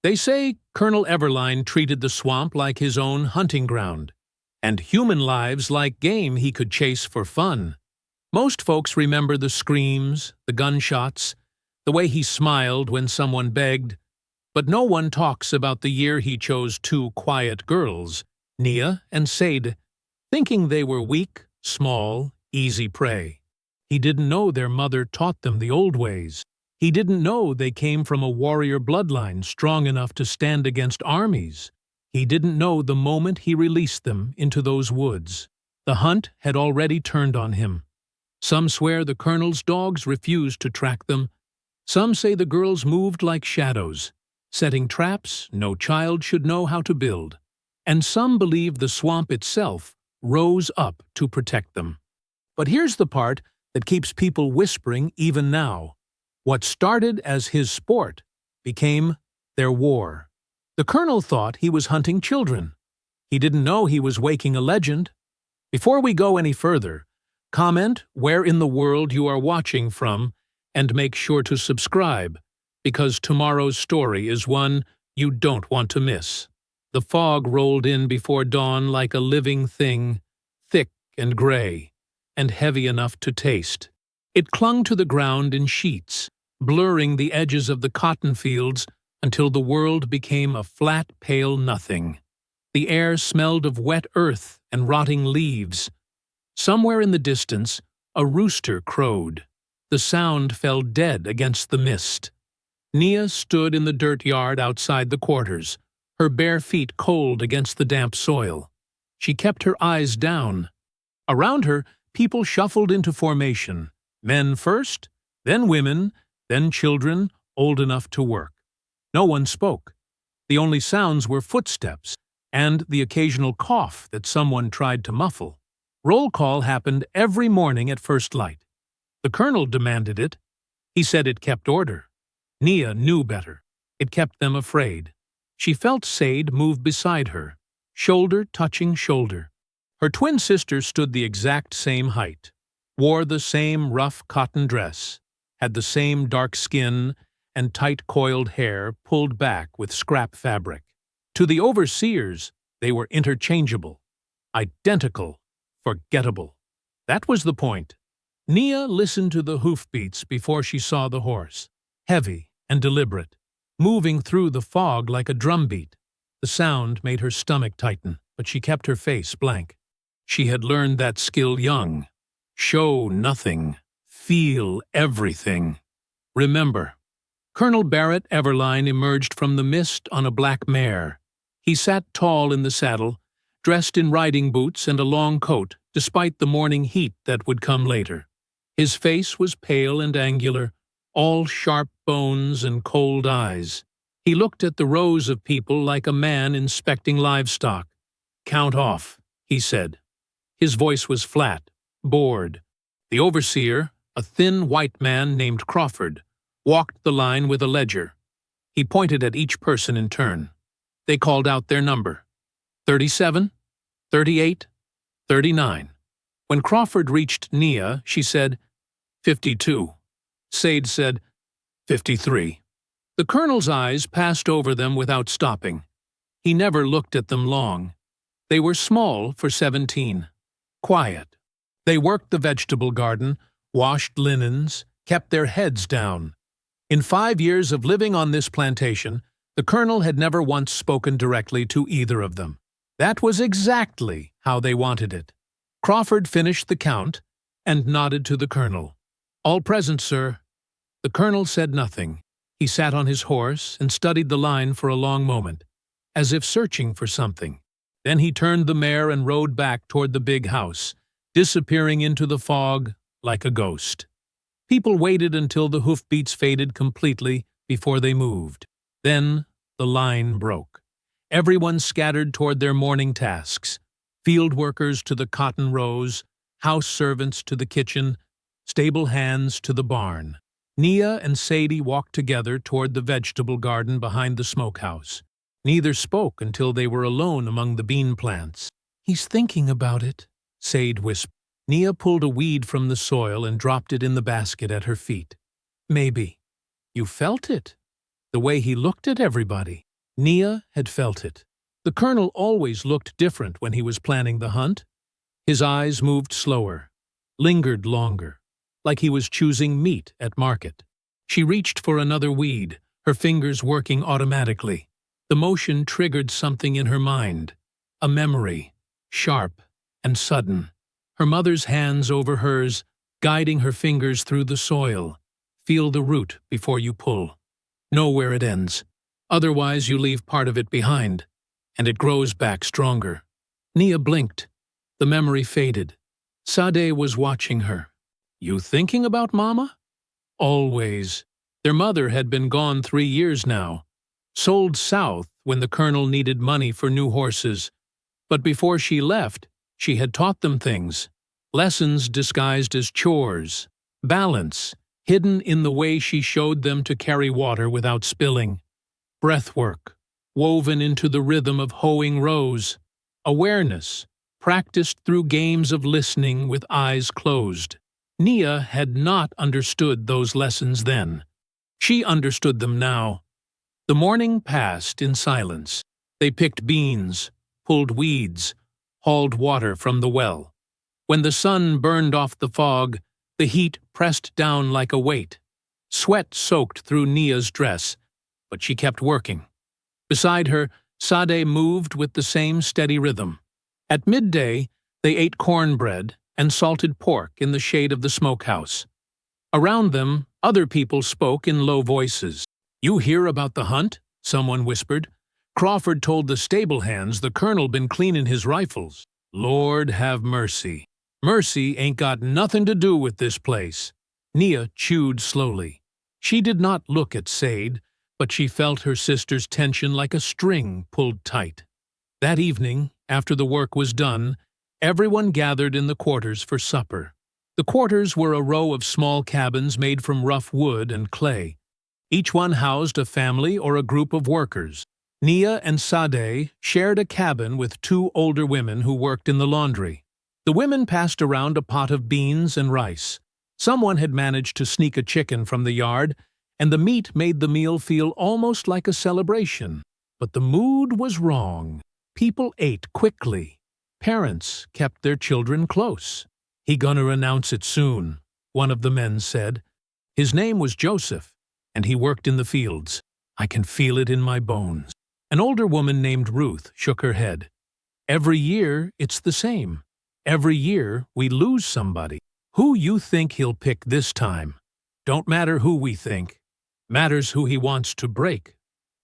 They say Colonel Everline treated the swamp like his own hunting ground, and human lives like game he could chase for fun. Most folks remember the screams, the gunshots, the way he smiled when someone begged, but no one talks about the year he chose two quiet girls, Nia and Sade, thinking they were weak, small, easy prey. He didn't know their mother taught them the old ways. He didn't know they came from a warrior bloodline strong enough to stand against armies. He didn't know the moment he released them into those woods. The hunt had already turned on him. Some swear the colonel's dogs refused to track them. Some say the girls moved like shadows, setting traps no child should know how to build. And some believe the swamp itself rose up to protect them. But here's the part that keeps people whispering even now. What started as his sport became their war. The colonel thought he was hunting children. He didn't know he was waking a legend. Before we go any further, comment where in the world you are watching from and make sure to subscribe, because tomorrow's story is one you don't want to miss. The fog rolled in before dawn like a living thing, thick and gray, and heavy enough to taste. It clung to the ground in sheets, blurring the edges of the cotton fields until the world became a flat, pale nothing. The air smelled of wet earth and rotting leaves. Somewhere in the distance, a rooster crowed. The sound fell dead against the mist. Nia stood in the dirt yard outside the quarters, her bare feet cold against the damp soil. She kept her eyes down. Around her, people shuffled into formation, men first, then women, then children old enough to work. No one spoke. The only sounds were footsteps and the occasional cough that someone tried to muffle. Roll call happened every morning at first light. The colonel demanded it. He said it kept order. Nia knew better. It kept them afraid. She felt Sade move beside her, shoulder touching shoulder. Her twin sister stood the exact same height, wore the same rough cotton dress, had the same dark skin and tight coiled hair pulled back with scrap fabric. To the overseers, they were interchangeable, identical, forgettable. That was the point. Nia listened to the hoofbeats before she saw the horse, heavy and deliberate, moving through the fog like a drumbeat. The sound made her stomach tighten, but she kept her face blank. She had learned that skill young. Show nothing, feel everything. Remember. Colonel Barrett Everline emerged from the mist on a black mare. He sat tall in the saddle, dressed in riding boots and a long coat, despite the morning heat that would come later. His face was pale and angular, all sharp bones and cold eyes. He looked at the rows of people like a man inspecting livestock. "Count off," he said. His voice was flat, bored. The overseer, a thin white man named Crawford, walked the line with a ledger. He pointed at each person in turn. They called out their number. 37, 38, 39. When Crawford reached Nia, she said, 52. Sade said, 53. The colonel's eyes passed over them without stopping. He never looked at them long. They were small for 17. Quiet. They worked the vegetable garden, washed linens, kept their heads down. In 5 years of living on this plantation, the colonel had never once spoken directly to either of them. That was exactly how they wanted it. Crawford finished the count and nodded to the colonel. "All present, sir." The colonel said nothing. He sat on his horse and studied the line for a long moment, as if searching for something. Then he turned the mare and rode back toward the big house, disappearing into the fog like a ghost. People waited until the hoofbeats faded completely before they moved. Then the line broke. Everyone scattered toward their morning tasks. Field workers to the cotton rows, house servants to the kitchen, stable hands to the barn. Nia and Sadie walked together toward the vegetable garden behind the smokehouse. Neither spoke until they were alone among the bean plants. "He's thinking about it," Sade whispered. Nia pulled a weed from the soil and dropped it in the basket at her feet. "Maybe. You felt it, the way he looked at everybody." Nia had felt it. The colonel always looked different when he was planning the hunt. His eyes moved slower, lingered longer, like he was choosing meat at market. She reached for another weed, her fingers working automatically. The motion triggered something in her mind, a memory, sharp and sudden. Her mother's hands over hers, guiding her fingers through the soil. Feel the root before you pull. Know where it ends. Otherwise you leave part of it behind, and it grows back stronger. Nia blinked. The memory faded. Sade was watching her. You thinking about Mama? Always. Their mother had been gone 3 years now. Sold south when the colonel needed money for new horses. But before she left, she had taught them things. Lessons disguised as chores. Balance, hidden in the way she showed them to carry water without spilling. Breathwork, woven into the rhythm of hoeing rows. Awareness, practiced through games of listening with eyes closed. Nia had not understood those lessons then. She understood them now. The morning passed in silence. They picked beans, pulled weeds, hauled water from the well. When the sun burned off the fog, the heat pressed down like a weight. Sweat soaked through Nia's dress, but she kept working. Beside her, Sade moved with the same steady rhythm. At midday, they ate cornbread and salted pork in the shade of the smokehouse. Around them, other people spoke in low voices. You hear about the hunt? Someone whispered. Crawford told the stable hands the colonel been cleaning his rifles. Lord have mercy. Mercy ain't got nothing to do with this place. Nia chewed slowly. She did not look at Sade, but she felt her sister's tension like a string pulled tight. That evening, after the work was done, everyone gathered in the quarters for supper. The quarters were a row of small cabins made from rough wood and clay. Each one housed a family or a group of workers. Nia and Sade shared a cabin with 2 older women who worked in the laundry. The women passed around a pot of beans and rice. Someone had managed to sneak a chicken from the yard, and the meat made the meal feel almost like a celebration. But the mood was wrong. People ate quickly. Parents kept their children close. He gonna announce it soon, one of the men said. His name was Joseph, and he worked in the fields. I can feel it in my bones. An older woman named Ruth shook her head. Every year, it's the same. Every year, we lose somebody. Who you think he'll pick this time? Don't matter who we think. Matters who he wants to break.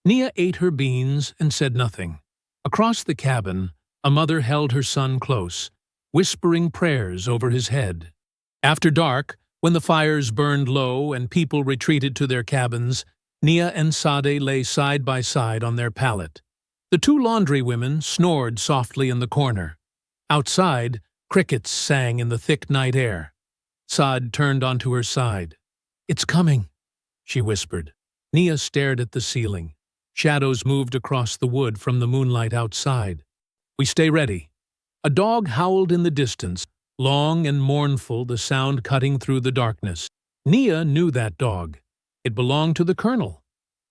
Nia ate her beans and said nothing. Across the cabin, a mother held her son close, whispering prayers over his head. After dark, when the fires burned low and people retreated to their cabins, Nia and Sade lay side by side on their pallet. The 2 laundry women snored softly in the corner. Outside, crickets sang in the thick night air. Sade turned onto her side. It's coming, she whispered. Nia stared at the ceiling. Shadows moved across the wood from the moonlight outside. We stay ready. A dog howled in the distance, long and mournful, the sound cutting through the darkness. Nia knew that dog. It belonged to the colonel.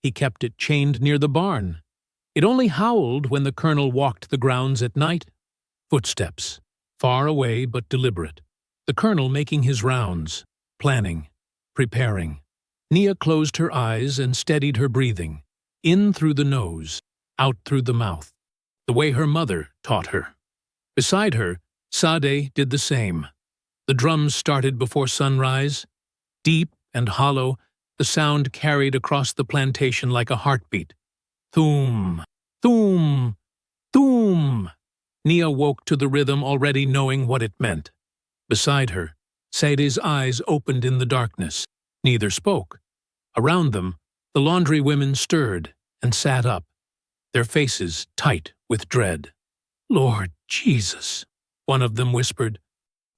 He kept it chained near the barn. It only howled when the colonel walked the grounds at night. Footsteps, far away but deliberate. The colonel making his rounds, planning, preparing. Nia closed her eyes and steadied her breathing, in through the nose, out through the mouth, the way her mother taught her. Beside her, Sade did the same. The drums started before sunrise. Deep and hollow, the sound carried across the plantation like a heartbeat. Thoom, thoom, thoom. Nia woke to the rhythm, already knowing what it meant. Beside her, Sade's eyes opened in the darkness. Neither spoke. Around them, the laundry women stirred and sat up, their faces tight with dread. Lord Jesus, one of them whispered.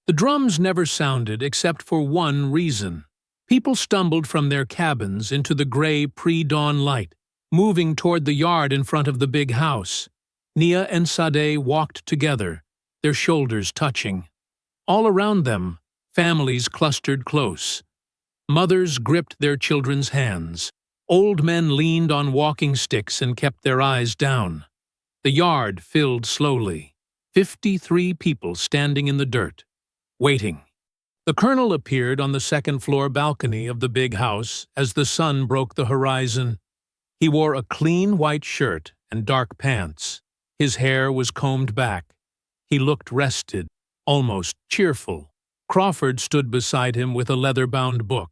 The drums never sounded except for one reason. People stumbled from their cabins into the gray pre-dawn light, moving toward the yard in front of the big house. Nia and Sade walked together, their shoulders touching. All around them, families clustered close. Mothers gripped their children's hands. Old men leaned on walking sticks and kept their eyes down. The yard filled slowly. 53 people standing in the dirt, waiting. The colonel appeared on the second-floor balcony of the big house as the sun broke the horizon. He wore a clean white shirt and dark pants. His hair was combed back. He looked rested, almost cheerful. Crawford stood beside him with a leather-bound book.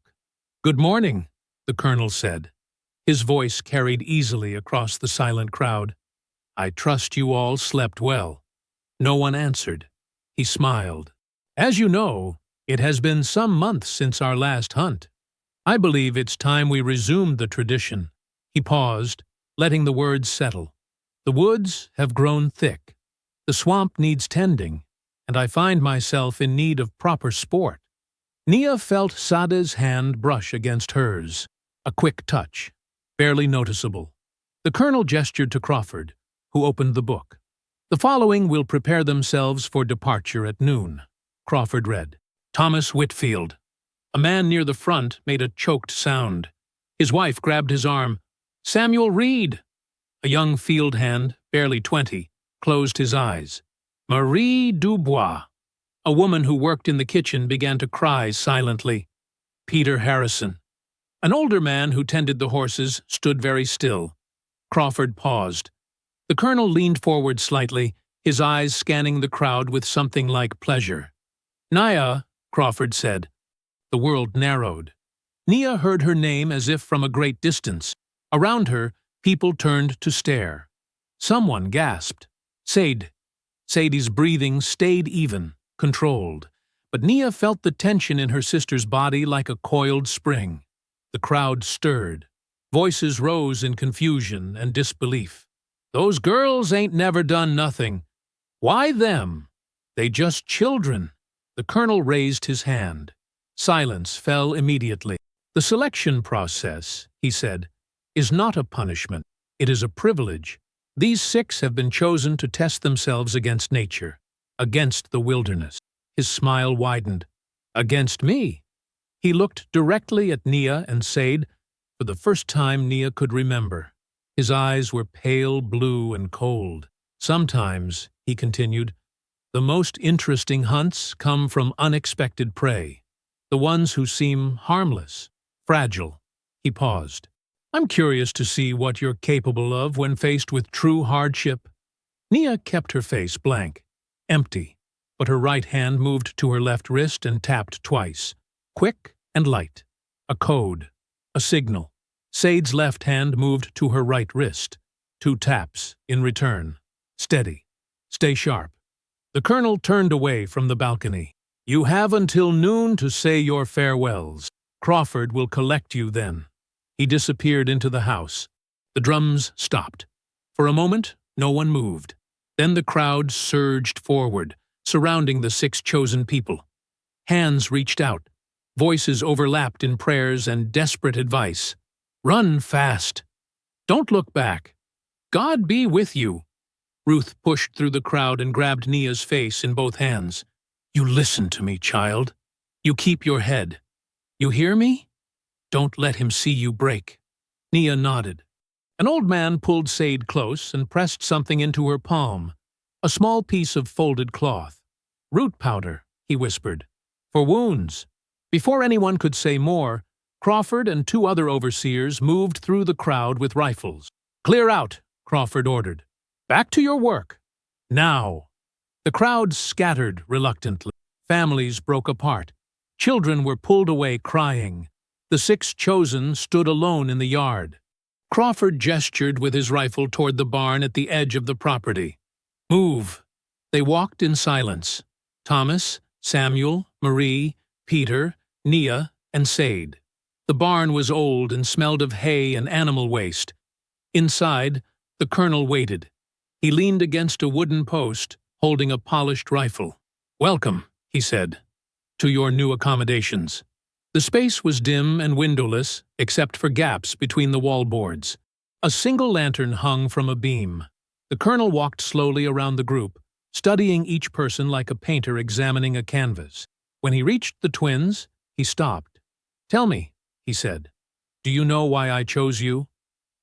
"Good morning," the colonel said. His voice carried easily across the silent crowd. "I trust you all slept well." No one answered. He smiled. "As you know, it has been some months since our last hunt. I believe it's time we resumed the tradition." He paused, letting the words settle. "The woods have grown thick. The swamp needs tending, and I find myself in need of proper sport." Nia felt Sade's hand brush against hers. A quick touch, barely noticeable. The colonel gestured to Crawford, who opened the book. "The following will prepare themselves for departure at noon." Crawford read. Thomas Whitfield. A man near the front made a choked sound. His wife grabbed his arm. "Samuel Reed." A young field hand, barely 20, closed his eyes. "Marie Dubois." A woman who worked in the kitchen began to cry silently. "Peter Harrison." An older man who tended the horses stood very still. Crawford paused. The colonel leaned forward slightly, his eyes scanning the crowd with something like pleasure. "Nia," Crawford said. The world narrowed. Nia heard her name as if from a great distance. Around her, people turned to stare. Someone gasped. "Sade." Sadie's breathing stayed even, controlled, but Nia felt the tension in her sister's body like a coiled spring. The crowd stirred. Voices rose in confusion and disbelief. "Those girls ain't never done nothing. Why them? They just children." The colonel raised his hand. Silence fell immediately. "The selection process," he said, "is not a punishment. It is a privilege. These 6 have been chosen to test themselves against nature, against the wilderness." His smile widened. "Against me?" He looked directly at Nia and Sade for the first time Nia could remember. His eyes were pale blue and cold. "Sometimes," he continued, "the most interesting hunts come from unexpected prey, the ones who seem harmless, fragile." He paused. "I'm curious to see what you're capable of when faced with true hardship." Nia kept her face blank, empty, but her right hand moved to her left wrist and tapped twice, quick and light. A code, a signal. Sade's left hand moved to her right wrist. 2 taps, in return. "Steady. Stay sharp." The colonel turned away from the balcony. "You have until noon to say your farewells. Crawford will collect you then." He disappeared into the house. The drums stopped. For a moment, no one moved. Then the crowd surged forward, surrounding the 6 chosen people. Hands reached out. Voices overlapped in prayers and desperate advice. "Run fast. Don't look back. God be with you." Ruth pushed through the crowd and grabbed Nia's face in both hands. "You listen to me, child. You keep your head. You hear me? Don't let him see you break." Nia nodded. An old man pulled Sade close and pressed something into her palm, a small piece of folded cloth. "Root powder," he whispered. "For wounds." Before anyone could say more, Crawford and 2 other overseers moved through the crowd with rifles. "Clear out," Crawford ordered. "Back to your work. Now." The crowd scattered reluctantly. Families broke apart. Children were pulled away crying. The 6 chosen stood alone in the yard. Crawford gestured with his rifle toward the barn at the edge of the property. "Move." They walked in silence. Thomas, Samuel, Marie, Peter, Nia, and Sade. The barn was old and smelled of hay and animal waste. Inside, the colonel waited. He leaned against a wooden post, holding a polished rifle. "Welcome," he said, "to your new accommodations." The space was dim and windowless, except for gaps between the wallboards. A single lantern hung from a beam. The colonel walked slowly around the group, studying each person like a painter examining a canvas. When he reached the twins, he stopped. "Tell me," he said, Do you know why I chose you?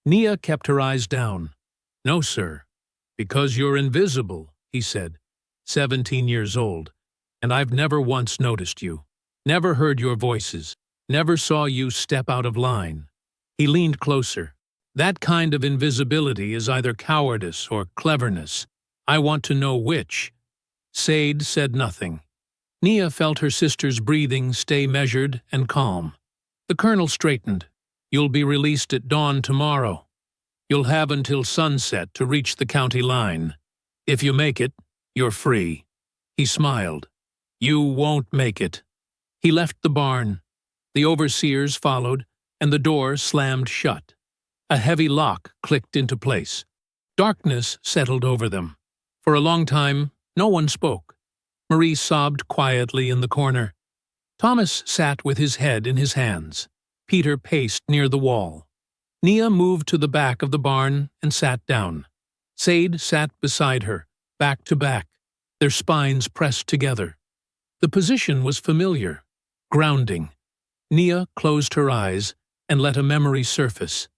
Nia kept her eyes down. No, sir. Because you're invisible, he said, 17 years old, and I've never once noticed you. Never heard your voices. Never saw you step out of line. He leaned closer. That kind of invisibility is either cowardice or cleverness. I want to know which. Sade said nothing. Nia felt her sister's breathing stay measured and calm. The colonel straightened. You'll be released at dawn tomorrow. You'll have until sunset to reach the county line. If you make it, you're free. He smiled. You won't make it. He left the barn. The overseers followed, and the door slammed shut. A heavy lock clicked into place. Darkness settled over them. For a long time, no one spoke. Marie sobbed quietly in the corner. Thomas sat with his head in his hands. Peter paced near the wall. Nia moved to the back of the barn and sat down. Sade sat beside her, back to back, their spines pressed together. The position was familiar, grounding. Nia closed her eyes and let a memory surface.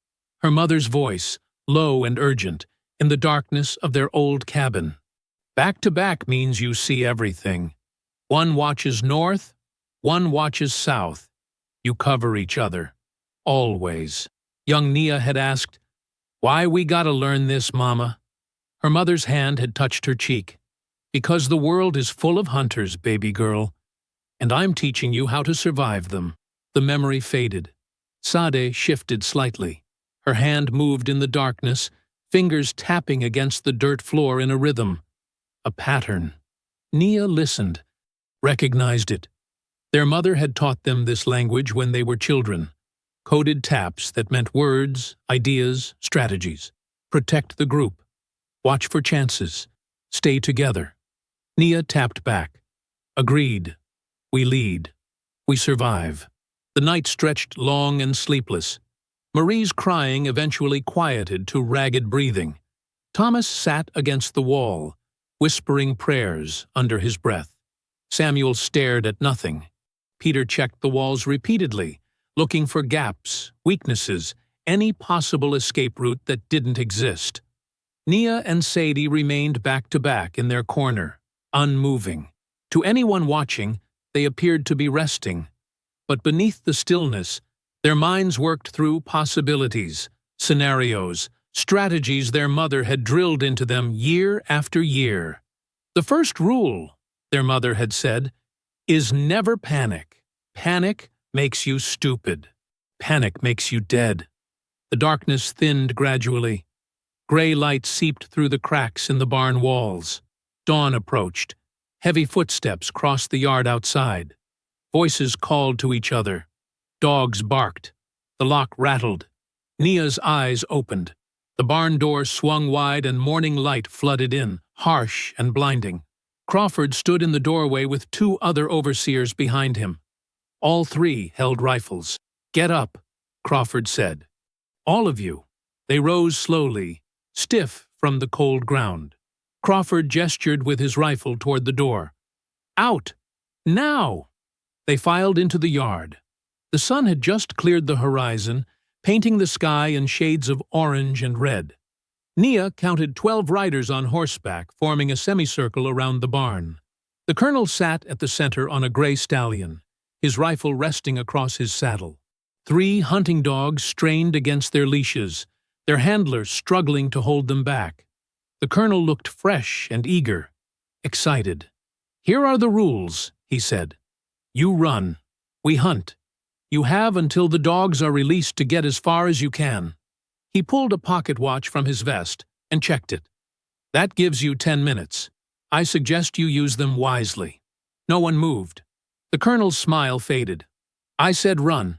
Her mother's voice, low and urgent, in the darkness of their old cabin. Back to back means you see everything. One watches north, one watches south. You cover each other. Always. Young Nia had asked, Why we gotta learn this, Mama? Her mother's hand had touched her cheek. Because the world is full of hunters, baby girl. And I'm teaching you how to survive them. The memory faded. Sade shifted slightly. Her hand moved in the darkness, fingers tapping against the dirt floor in a rhythm. A pattern. Nia listened, recognized it. Their mother had taught them this language when they were children. Coded taps that meant words, ideas, strategies. Protect the group. Watch for chances. Stay together. Nia tapped back. Agreed. We lead. We survive. The night stretched long and sleepless. Marie's crying eventually quieted to ragged breathing. Thomas sat against the wall, whispering prayers under his breath. Samuel stared at nothing. Peter checked the walls repeatedly, looking for gaps, weaknesses, any possible escape route that didn't exist. Nia and Sadie remained back to back in their corner, unmoving. To anyone watching, they appeared to be resting. But beneath the stillness, their minds worked through possibilities, scenarios, strategies their mother had drilled into them year after year. The first rule, their mother had said, is never panic. Panic makes you stupid. Panic makes you dead. The darkness thinned gradually. Gray light seeped through the cracks in the barn walls. Dawn approached. Heavy footsteps crossed the yard outside. Voices called to each other. Dogs barked. The lock rattled. Nia's eyes opened. The barn door swung wide and morning light flooded in, harsh and blinding. Crawford stood in the doorway with two other overseers behind him. All three held rifles. Get up, Crawford said. All of you. They rose slowly, stiff from the cold ground. Crawford gestured with his rifle toward the door. Out! Now! They filed into the yard. The sun had just cleared the horizon, painting the sky in shades of orange and red. Nia counted 12 riders on horseback, forming a semicircle around the barn. The colonel sat at the center on a gray stallion, his rifle resting across his saddle. 3 hunting dogs strained against their leashes, their handlers struggling to hold them back. The colonel looked fresh and eager, excited. Here are the rules, he said. You run. We hunt. You have until the dogs are released to get as far as you can. He pulled a pocket watch from his vest and checked it. That gives you 10 minutes. I suggest you use them wisely. No one moved. The colonel's smile faded. I said run.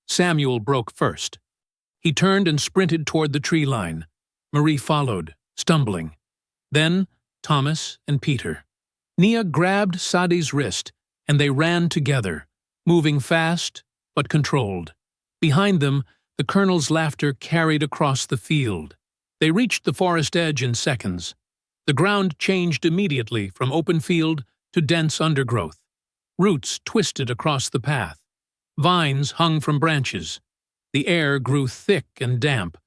Samuel broke first. He turned and sprinted toward the tree line. Marie followed, stumbling. Then Thomas and Peter. Nia grabbed Sade's wrist, and they ran together, moving fast but controlled. Behind them, the colonel's laughter carried across the field. They reached the forest edge in seconds. The ground changed immediately from open field to dense undergrowth. Roots twisted across the path. Vines hung from branches. The air grew thick and damp.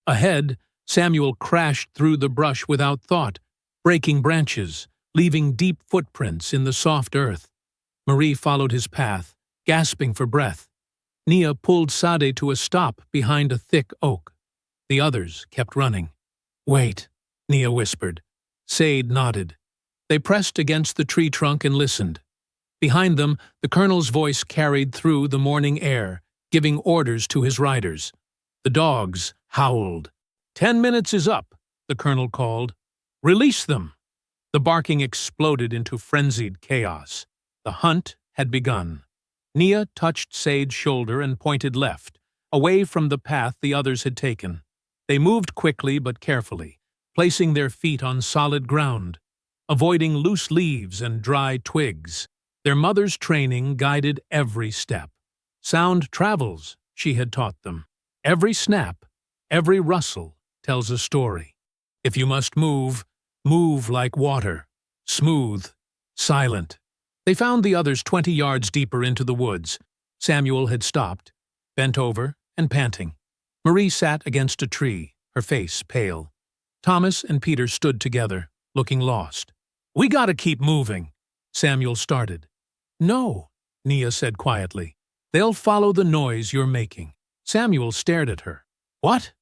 Ahead, Samuel crashed through the brush without thought, breaking branches, leaving deep footprints in the soft earth. Marie followed his path, gasping for breath. Nia pulled Sade to a stop behind a thick oak. The others kept running. "Wait," Nia whispered. Sade nodded. They pressed against the tree trunk and listened. Behind them, the colonel's voice carried through the morning air, giving orders to his riders. The dogs howled. "10 minutes is up," the colonel called. "Release them!" The barking exploded into frenzied chaos. The hunt had begun. Nia touched Sade's shoulder and pointed left, away from the path the others had taken. They moved quickly but carefully, placing their feet on solid ground, avoiding loose leaves and dry twigs. Their mother's training guided every step. Sound travels, she had taught them. Every snap, every rustle tells a story. If you must move, move like water, smooth, silent. They found the others 20 yards deeper into the woods. Samuel had stopped, bent over and panting. Marie sat against a tree, her face pale. Thomas and Peter stood together, looking lost. "We gotta keep moving," Samuel started. "No," Nia said quietly. "They'll follow the noise you're making." Samuel stared at her. "What?"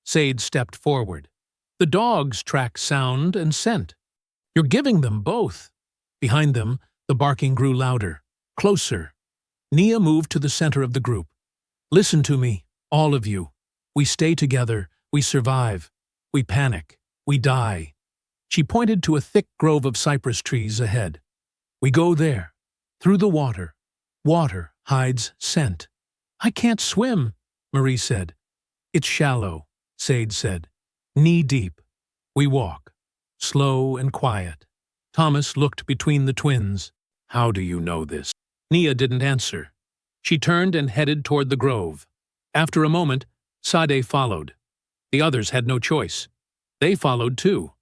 Sade stepped forward. "The dogs track sound and scent. You're giving them both." Behind them, the barking grew louder, closer. Nia moved to the center of the group. "Listen to me, all of you. We stay together, we survive. We panic, we die." She pointed to a thick grove of cypress trees ahead. "We go there, through the water. Water hides scent." "I can't swim," Marie said. "It's shallow," Sade said. "Knee-deep. We walk, slow and quiet." Thomas looked between the twins. "How do you know this?" Nia didn't answer. She turned and headed toward the grove. After a moment, Sade followed. The others had no choice. They followed too.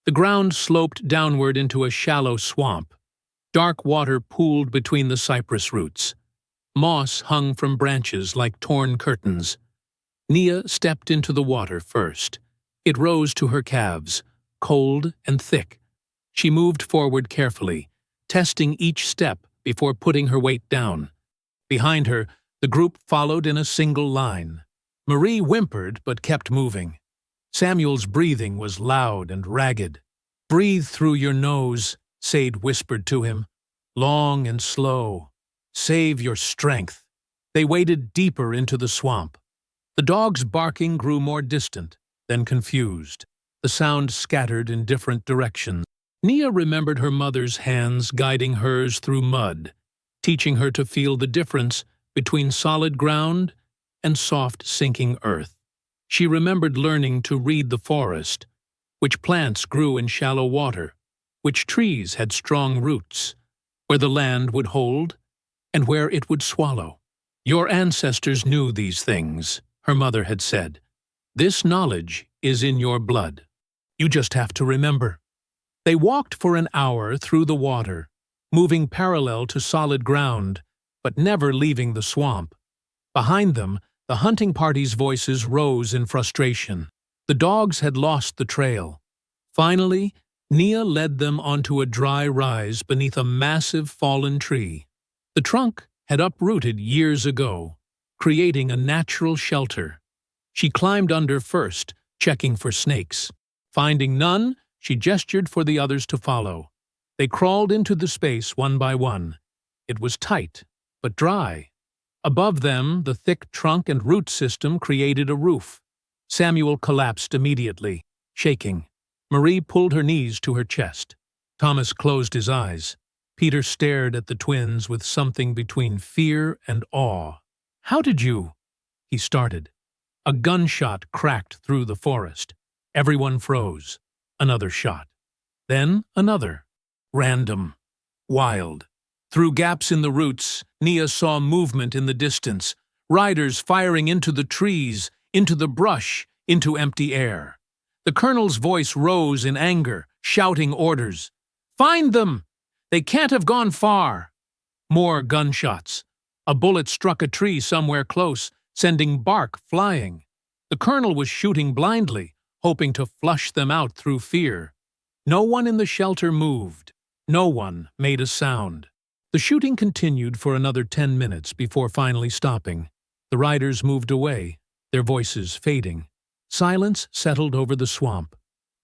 The ground sloped downward into a shallow swamp. Dark water pooled between the cypress roots. Moss hung from branches like torn curtains. Nia stepped into the water first. It rose to her calves, cold and thick. She moved forward carefully, testing each step before putting her weight down. Behind her, the group followed in a single line. Marie whimpered but kept moving. Samuel's breathing was loud and ragged. "Breathe through your nose," Sade whispered to him. "Long and slow. Save your strength." They waded deeper into the swamp. The dogs' barking grew more distant, then confused. The sound scattered in different directions. Nia remembered her mother's hands guiding hers through mud, teaching her to feel the difference between solid ground and soft sinking earth. She remembered learning to read the forest, which plants grew in shallow water, which trees had strong roots, where the land would hold and where it would swallow. "Your ancestors knew these things," her mother had said. "This knowledge is in your blood. You just have to remember." They walked for an hour through the water, moving parallel to solid ground, but never leaving the swamp. Behind them, the hunting party's voices rose in frustration. The dogs had lost the trail. Finally, Nia led them onto a dry rise beneath a massive fallen tree. The trunk had uprooted years ago, creating a natural shelter. She climbed under first, checking for snakes. Finding none, she gestured for the others to follow. They crawled into the space one by one. It was tight, but dry. Above them, the thick trunk and root system created a roof. Samuel collapsed immediately, shaking. Marie pulled her knees to her chest. Thomas closed his eyes. Peter stared at the twins with something between fear and awe. "How did you—" he started. A gunshot cracked through the forest. Everyone froze. Another shot. Then another. Random. Wild. Through gaps in the roots, Nia saw movement in the distance. Riders firing into the trees, into the brush, into empty air. The colonel's voice rose in anger, shouting orders. "Find them! They can't have gone far!" More gunshots. A bullet struck a tree somewhere close, sending bark flying. The colonel was shooting blindly, hoping to flush them out through fear. No one in the shelter moved. No one made a sound. The shooting continued for another 10 minutes before finally stopping. The riders moved away, their voices fading. Silence settled over the swamp.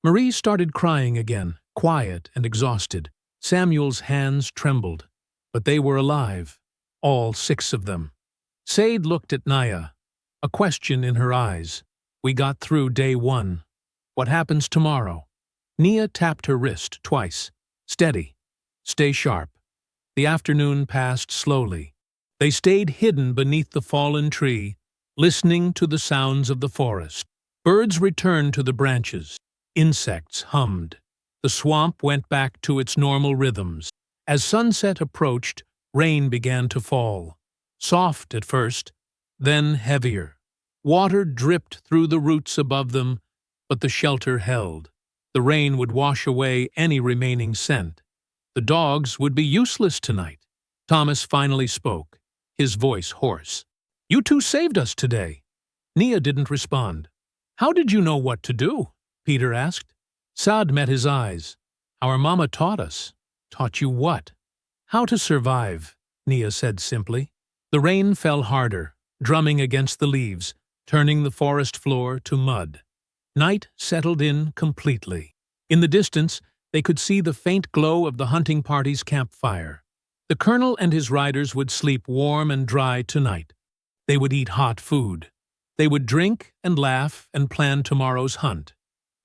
Marie started crying again, quiet and exhausted. Samuel's hands trembled, but they were alive, all 6 of them. Sade looked at Naya, a question in her eyes. We got through day 1. What happens tomorrow? Nia tapped her wrist twice. Steady. Stay sharp. The afternoon passed slowly. They stayed hidden beneath the fallen tree, listening to the sounds of the forest. Birds returned to the branches. Insects hummed. The swamp went back to its normal rhythms. As sunset approached, rain began to fall. Soft at first, then heavier. Water dripped through the roots above them, but the shelter held. The rain would wash away any remaining scent. The dogs would be useless tonight. Thomas finally spoke, his voice hoarse. You 2 saved us today. Nia didn't respond. How did you know what to do? Peter asked. Saad met his eyes. Our mama taught us. Taught you what? How to survive, Nia said simply. The rain fell harder, drumming against the leaves, turning the forest floor to mud. Night settled in completely. In the distance, they could see the faint glow of the hunting party's campfire. The colonel and his riders would sleep warm and dry tonight. They would eat hot food. They would drink and laugh and plan tomorrow's hunt.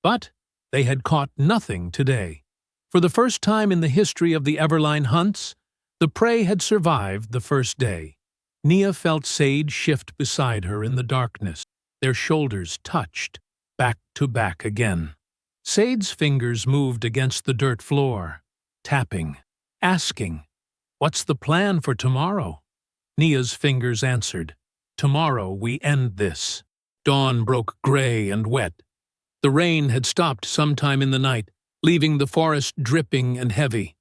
But they had caught nothing today. For the first time in the history of the Everline hunts, the prey had survived the first day. Nia felt Sade shift beside her in the darkness. Their shoulders touched, back to back again. Sade's fingers moved against the dirt floor, tapping, asking, "What's the plan for tomorrow?" Nia's fingers answered, "Tomorrow we end this." Dawn broke gray and wet. The rain had stopped sometime in the night, leaving the forest dripping and heavy.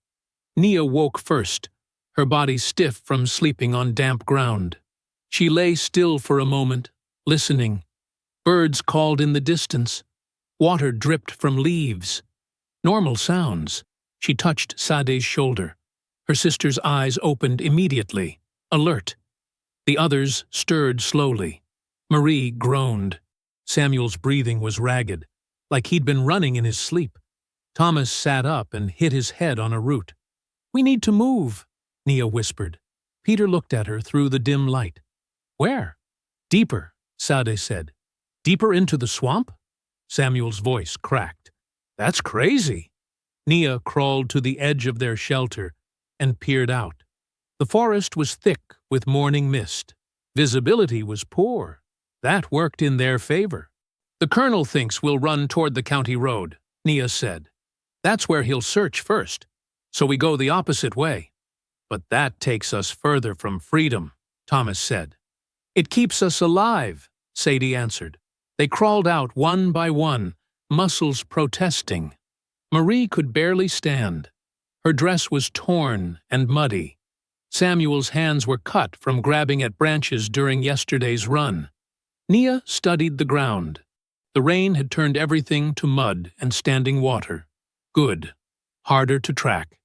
Nia woke first, her body stiff from sleeping on damp ground. She lay still for a moment, listening. Birds called in the distance. Water dripped from leaves. Normal sounds. She touched Sade's shoulder. Her sister's eyes opened immediately, alert. The others stirred slowly. Marie groaned. Samuel's breathing was ragged, like he'd been running in his sleep. Thomas sat up and hit his head on a root. "We need to move," Nia whispered. Peter looked at her through the dim light. "Where?" "Deeper," Sade said. "Deeper into the swamp?" Samuel's voice cracked. "That's crazy." Nia crawled to the edge of their shelter and peered out. The forest was thick with morning mist. Visibility was poor. That worked in their favor. "The colonel thinks we'll run toward the county road," Nia said. "That's where he'll search first, so we go the opposite way." "But that takes us further from freedom," Thomas said. "It keeps us alive," Sadie answered. They crawled out one by one, muscles protesting. Marie could barely stand. Her dress was torn and muddy. Samuel's hands were cut from grabbing at branches during yesterday's run. Nia studied the ground. The rain had turned everything to mud and standing water. Good. Harder to track.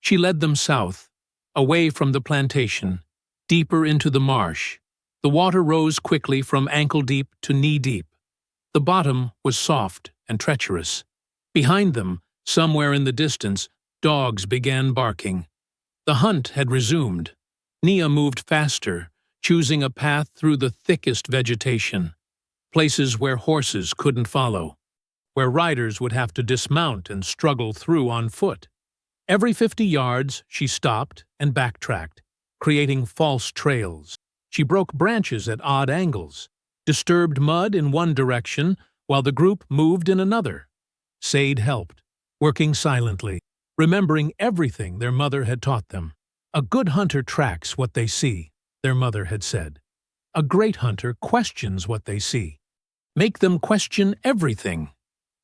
She led them south, away from the plantation, deeper into the marsh. The water rose quickly from ankle-deep to knee-deep. The bottom was soft and treacherous. Behind them, somewhere in the distance, dogs began barking. The hunt had resumed. Nia moved faster, choosing a path through the thickest vegetation, places where horses couldn't follow, where riders would have to dismount and struggle through on foot. Every 50 yards, she stopped and backtracked, creating false trails. She broke branches at odd angles, disturbed mud in one direction while the group moved in another. Sade helped, working silently, remembering everything their mother had taught them. A good hunter tracks what they see, their mother had said. A great hunter questions what they see. Make them question everything.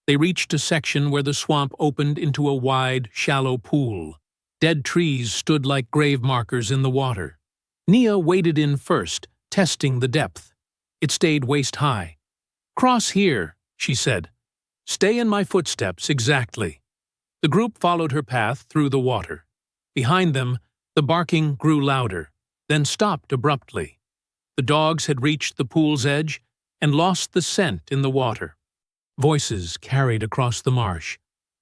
They reached a section where the swamp opened into a wide, shallow pool. Dead trees stood like grave markers in the water. Nia waded in first, testing the depth. It stayed waist-high. "Cross here," she said. "Stay in my footsteps exactly." The group followed her path through the water. Behind them, the barking grew louder, then stopped abruptly. The dogs had reached the pool's edge and lost the scent in the water. Voices carried across the marsh.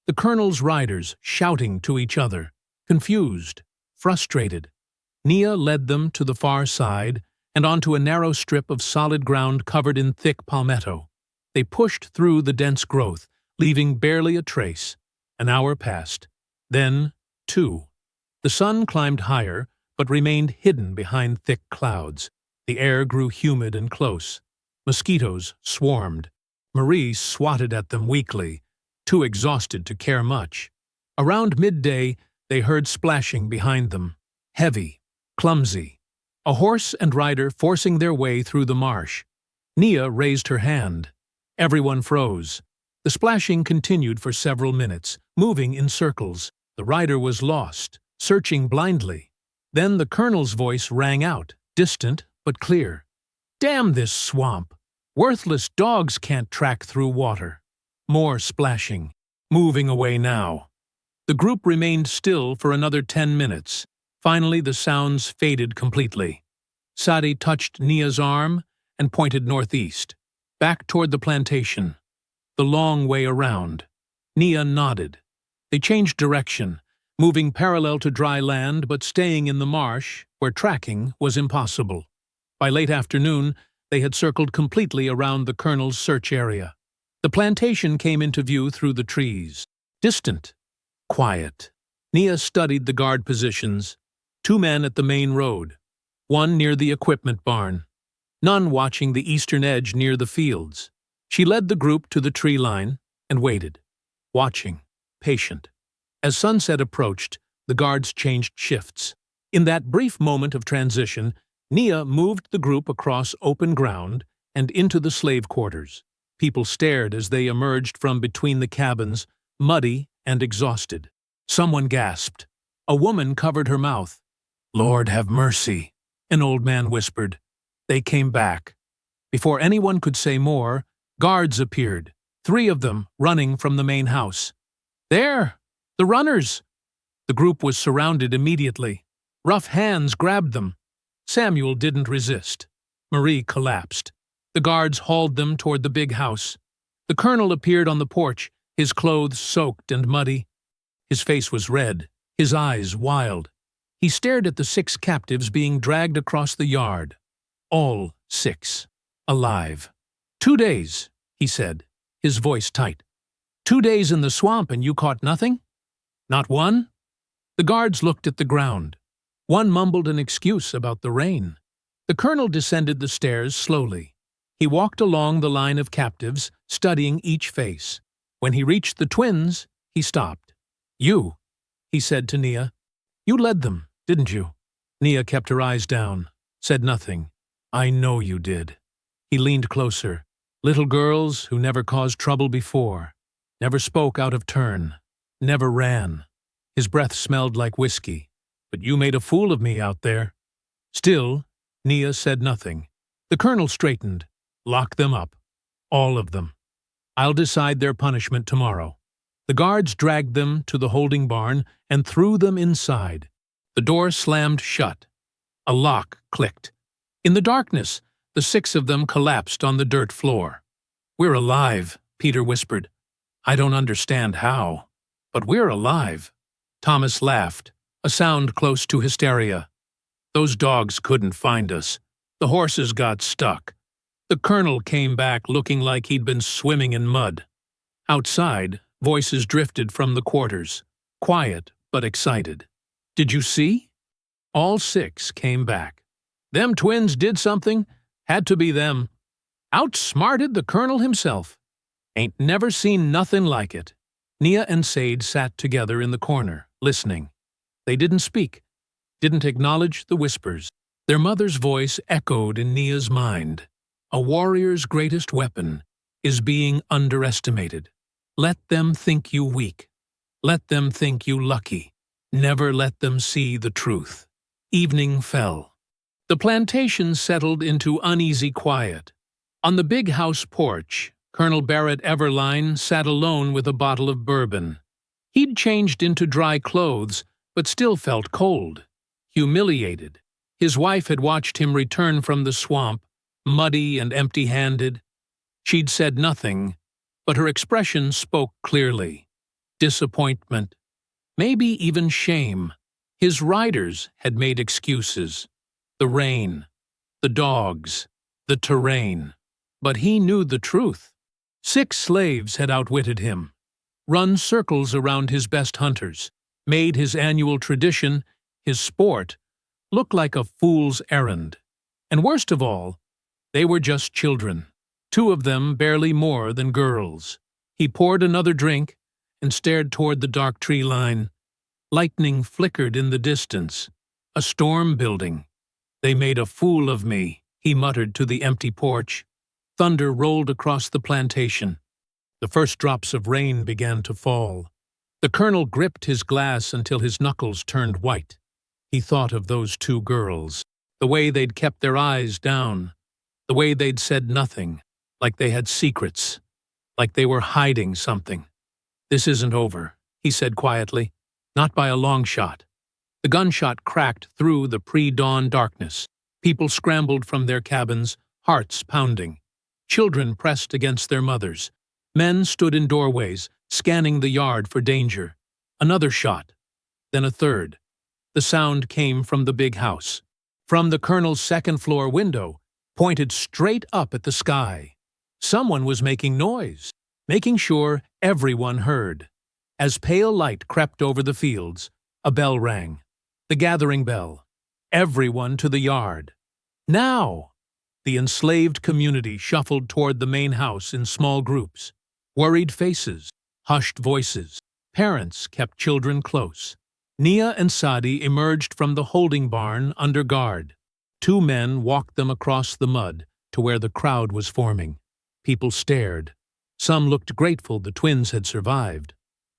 The colonel's riders shouting to each other, confused, frustrated. Nia led them to the far side and onto a narrow strip of solid ground covered in thick palmetto. They pushed through the dense growth, leaving barely a trace. An hour passed. Then, 2. The sun climbed higher, but remained hidden behind thick clouds. The air grew humid and close. Mosquitoes swarmed. Marie swatted at them weakly, too exhausted to care much. Around midday, they heard splashing behind them. Heavy, clumsy. A horse and rider forcing their way through the marsh. Nia raised her hand. Everyone froze. The splashing continued for several minutes, moving in circles. The rider was lost, searching blindly. Then the colonel's voice rang out, distant but clear. "Damn this swamp! Worthless dogs can't track through water." More splashing. "Moving away now." The group remained still for another 10 minutes. Finally, the sounds faded completely. Sadie touched Nia's arm and pointed northeast, back toward the plantation. The long way around. Nia nodded. They changed direction, moving parallel to dry land but staying in the marsh, where tracking was impossible. By late afternoon, they had circled completely around the colonel's search area. The plantation came into view through the trees. Distant. Quiet. Nia studied the guard positions. 2 men at the main road. 1 near the equipment barn. None watching the eastern edge near the fields. She led the group to the tree line and waited. Watching. Patient. As sunset approached, the guards changed shifts. In that brief moment of transition, Nia moved the group across open ground and into the slave quarters. People stared as they emerged from between the cabins, muddy and exhausted. Someone gasped. A woman covered her mouth. "Lord have mercy," an old man whispered. They came back. Before anyone could say more, guards appeared, 3 of them running from the main house. "There! The runners!" The group was surrounded immediately. Rough hands grabbed them. Samuel didn't resist. Marie collapsed. The guards hauled them toward the big house. The colonel appeared on the porch, his clothes soaked and muddy. His face was red, his eyes wild. He stared at the 6 captives being dragged across the yard. All 6. Alive. 2 days, he said, his voice tight. 2 days in the swamp and you caught nothing? Not one? The guards looked at the ground. One mumbled an excuse about the rain. The colonel descended the stairs slowly. He walked along the line of captives, studying each face. When he reached the twins, he stopped. "You," he said to Nia. "You led them, didn't you?" Nia kept her eyes down, said nothing. "I know you did." He leaned closer. "Little girls who never caused trouble before, never spoke out of turn, never ran." His breath smelled like whiskey. "But you made a fool of me out there." Still, Nia said nothing. The colonel straightened. "Lock them up. All of them. I'll decide their punishment tomorrow." The guards dragged them to the holding barn and threw them inside. The door slammed shut. A lock clicked. In the darkness, the 6 of them collapsed on the dirt floor. "We're alive," Peter whispered. "I don't understand how, but we're alive." Thomas laughed, a sound close to hysteria. "Those dogs couldn't find us. The horses got stuck." The colonel came back looking like he'd been swimming in mud. Outside, voices drifted from the quarters, quiet but excited. "Did you see?" All 6 came back. "Them twins did something. Had to be them. Outsmarted the colonel himself. Ain't never seen nothing like it." Nia and Sade sat together in the corner, listening. They didn't speak, didn't acknowledge the whispers. Their mother's voice echoed in Nia's mind. A warrior's greatest weapon is being underestimated. Let them think you weak. Let them think you lucky. Never let them see the truth. Evening fell. The plantation settled into uneasy quiet. On the big house porch, Colonel Barrett Everline sat alone with a bottle of bourbon. He'd changed into dry clothes, but still felt cold, humiliated. His wife had watched him return from the swamp, muddy and empty-handed. She'd said nothing, but her expression spoke clearly. Disappointment, maybe even shame. His riders had made excuses. The rain, the dogs, the terrain. But he knew the truth. 6 slaves had outwitted him, run circles around his best hunters, made his annual tradition, his sport, look like a fool's errand. And worst of all, they were just children, 2 of them barely more than girls. He poured another drink and stared toward the dark tree line. Lightning flickered in the distance, a storm building. They made a fool of me, he muttered to the empty porch. Thunder rolled across the plantation. The first drops of rain began to fall. The colonel gripped his glass until his knuckles turned white. He thought of those 2 girls, the way they'd kept their eyes down, the way they'd said nothing, like they had secrets, like they were hiding something. "This isn't over," he said quietly. "Not by a long shot." The gunshot cracked through the pre-dawn darkness. People scrambled from their cabins, hearts pounding. Children pressed against their mothers. Men stood in doorways, scanning the yard for danger. Another shot, then a third. The sound came from the big house, from the colonel's second-floor window, pointed straight up at the sky. Someone was making noise, making sure everyone heard. As pale light crept over the fields, a bell rang. The gathering bell. Everyone to the yard. Now! The enslaved community shuffled toward the main house in small groups. Worried faces, hushed voices. Parents kept children close. Nia and Sadi emerged from the holding barn under guard. 2 men walked them across the mud to where the crowd was forming. People stared. Some looked grateful the twins had survived.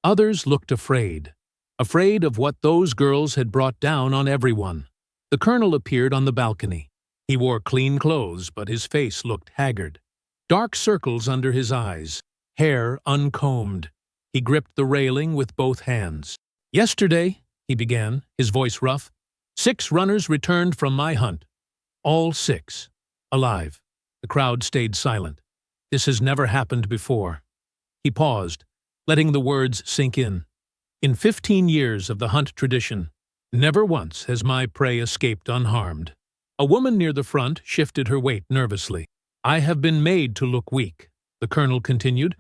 Others looked afraid. Afraid of what those girls had brought down on everyone. The colonel appeared on the balcony. He wore clean clothes, but his face looked haggard. Dark circles under his eyes, hair uncombed. He gripped the railing with both hands. "Yesterday," he began, his voice rough, "6 runners returned from my hunt. All 6. Alive." The crowd stayed silent. This has never happened before. He paused, letting the words sink in. "In 15 years of the hunt tradition, never once has my prey escaped unharmed." A woman near the front shifted her weight nervously. "I have been made to look weak," the colonel continued,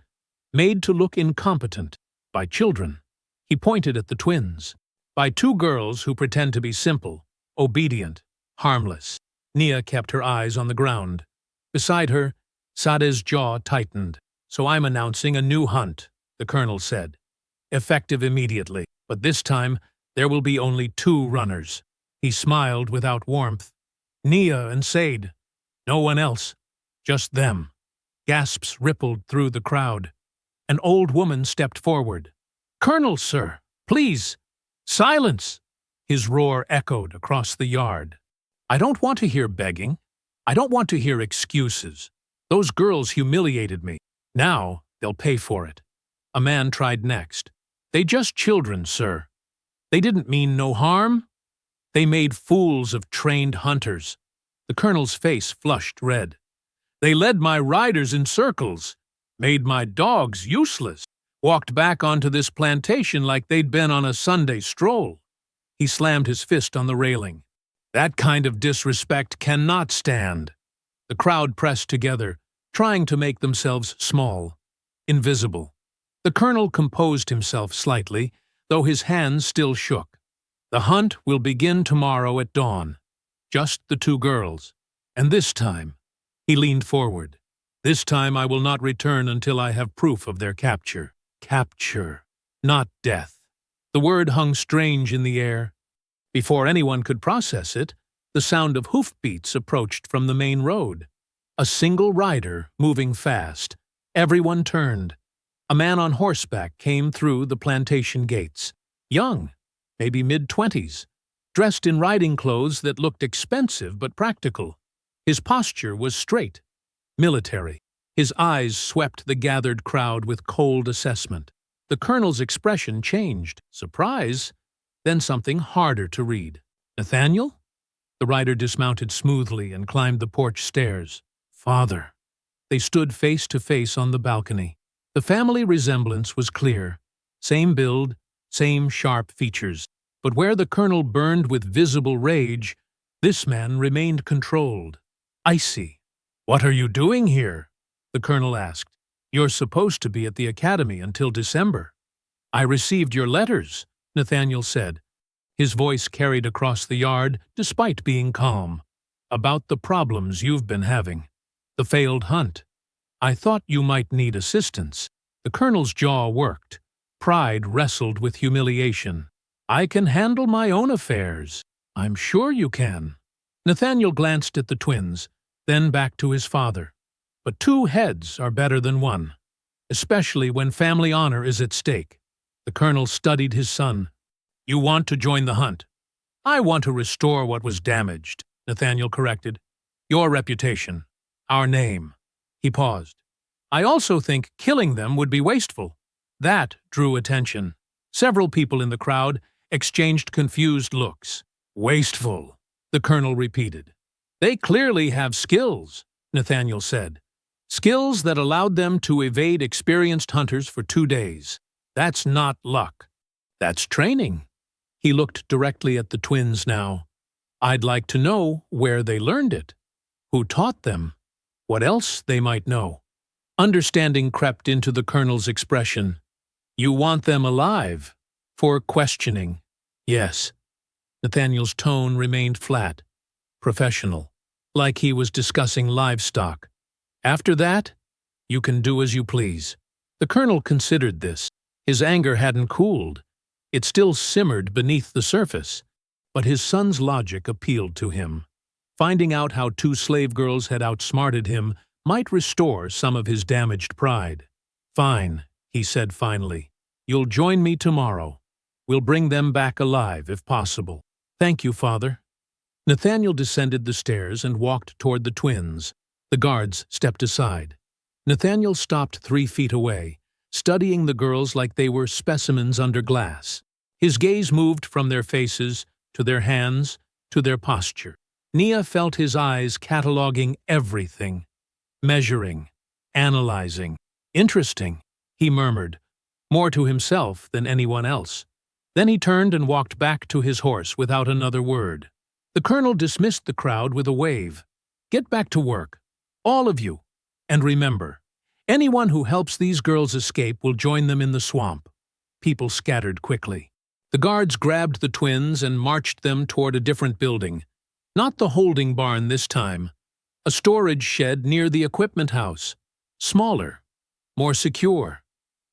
"made to look incompetent by children." He pointed at the twins. "By 2 girls who pretend to be simple, obedient, harmless." Nia kept her eyes on the ground. Beside her, Sade's jaw tightened. "So I'm announcing a new hunt," the colonel said. "Effective immediately, but this time there will be only 2 runners." He smiled without warmth. "Nia and Sade. No one else. Just them." Gasps rippled through the crowd. An old woman stepped forward. "Colonel, sir, please, silence!" His roar echoed across the yard. "I don't want to hear begging. I don't want to hear excuses. Those girls humiliated me. Now they'll pay for it." A man tried next. "They just children, sir. They didn't mean no harm. They made fools of trained hunters." The colonel's face flushed red. "They led my riders in circles, made my dogs useless, walked back onto this plantation like they'd been on a Sunday stroll." He slammed his fist on the railing. "That kind of disrespect cannot stand." The crowd pressed together, trying to make themselves small, invisible. The colonel composed himself slightly, though his hands still shook. "The hunt will begin tomorrow at dawn. Just the 2 girls. And this time," he leaned forward, "this time I will not return until I have proof of their capture. Capture, not death." The word hung strange in the air. Before anyone could process it, the sound of hoofbeats approached from the main road. A single rider, moving fast. Everyone turned. A man on horseback came through the plantation gates. Young, maybe mid-20s, dressed in riding clothes that looked expensive but practical. His posture was straight. military. His eyes swept the gathered crowd with cold assessment. The colonel's expression changed. Surprise, then something harder to read. Nathaniel? The rider dismounted smoothly and climbed the porch stairs. Father. They stood face to face on the balcony. The family resemblance was clear. Same build, same sharp features. But where the colonel burned with visible rage, this man remained controlled, icy. What are you doing here? The colonel asked. You're supposed to be at the academy until December. I received your letters, Nathaniel said. His voice carried across the yard, despite being calm. About the problems you've been having. The failed hunt. I thought you might need assistance. The colonel's jaw worked. Pride wrestled with humiliation. I can handle my own affairs. I'm sure you can. Nathaniel glanced at the twins, then back to his father. But two heads are better than one, especially when family honor is at stake. The colonel studied his son. You want to join the hunt. I want to restore what was damaged, Nathaniel corrected. Your reputation. Our name. He paused. I also think killing them would be wasteful. That drew attention. Several people in the crowd exchanged confused looks. Wasteful, the colonel repeated. They clearly have skills, Nathaniel said. Skills that allowed them to evade experienced hunters for 2 days. That's not luck. That's training. He looked directly at the twins now. I'd like to know where they learned it. Who taught them? What else they might know. Understanding crept into the colonel's expression. You want them alive? For questioning. Yes. Nathaniel's tone remained flat, professional, like he was discussing livestock. After that, you can do as you please. The colonel considered this. His anger hadn't cooled. It still simmered beneath the surface. But his son's logic appealed to him. Finding out how 2 slave girls had outsmarted him might restore some of his damaged pride. Fine, he said finally. You'll join me tomorrow. We'll bring them back alive if possible. Thank you, Father. Nathaniel descended the stairs and walked toward the twins. The guards stepped aside. Nathaniel stopped 3 feet away, studying the girls like they were specimens under glass. His gaze moved from their faces to their hands to their posture. Nia felt his eyes cataloging everything, measuring, analyzing. Interesting, he murmured, more to himself than anyone else. Then he turned and walked back to his horse without another word. The colonel dismissed the crowd with a wave. Get back to work, all of you. And remember, anyone who helps these girls escape will join them in the swamp. People scattered quickly. The guards grabbed the twins and marched them toward a different building. Not the holding barn this time. A storage shed near the equipment house. Smaller, more secure.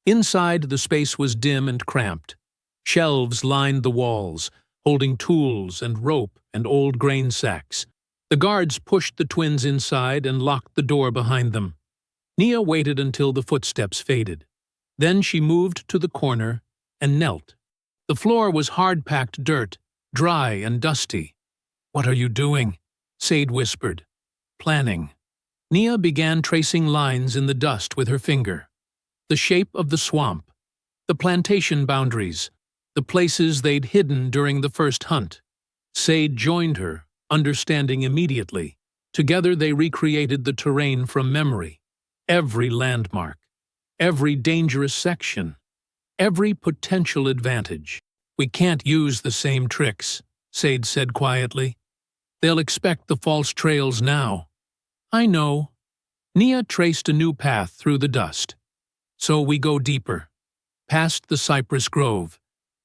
Inside, the space was dim and cramped. Shelves lined the walls, holding tools and rope and old grain sacks. The guards pushed the twins inside and locked the door behind them. Nia waited until the footsteps faded. Then she moved to the corner and knelt. The floor was hard-packed dirt, dry and dusty. What are you doing? Sade whispered. Planning. Nia began tracing lines in the dust with her finger. The shape of the swamp, the plantation boundaries, the places they'd hidden during the first hunt. Sade joined her, understanding immediately. Together they recreated the terrain from memory. Every landmark, every dangerous section, every potential advantage. We can't use the same tricks, Sade said quietly. They'll expect the false trails now. I know. Nia traced a new path through the dust. So we go deeper, past the cypress grove,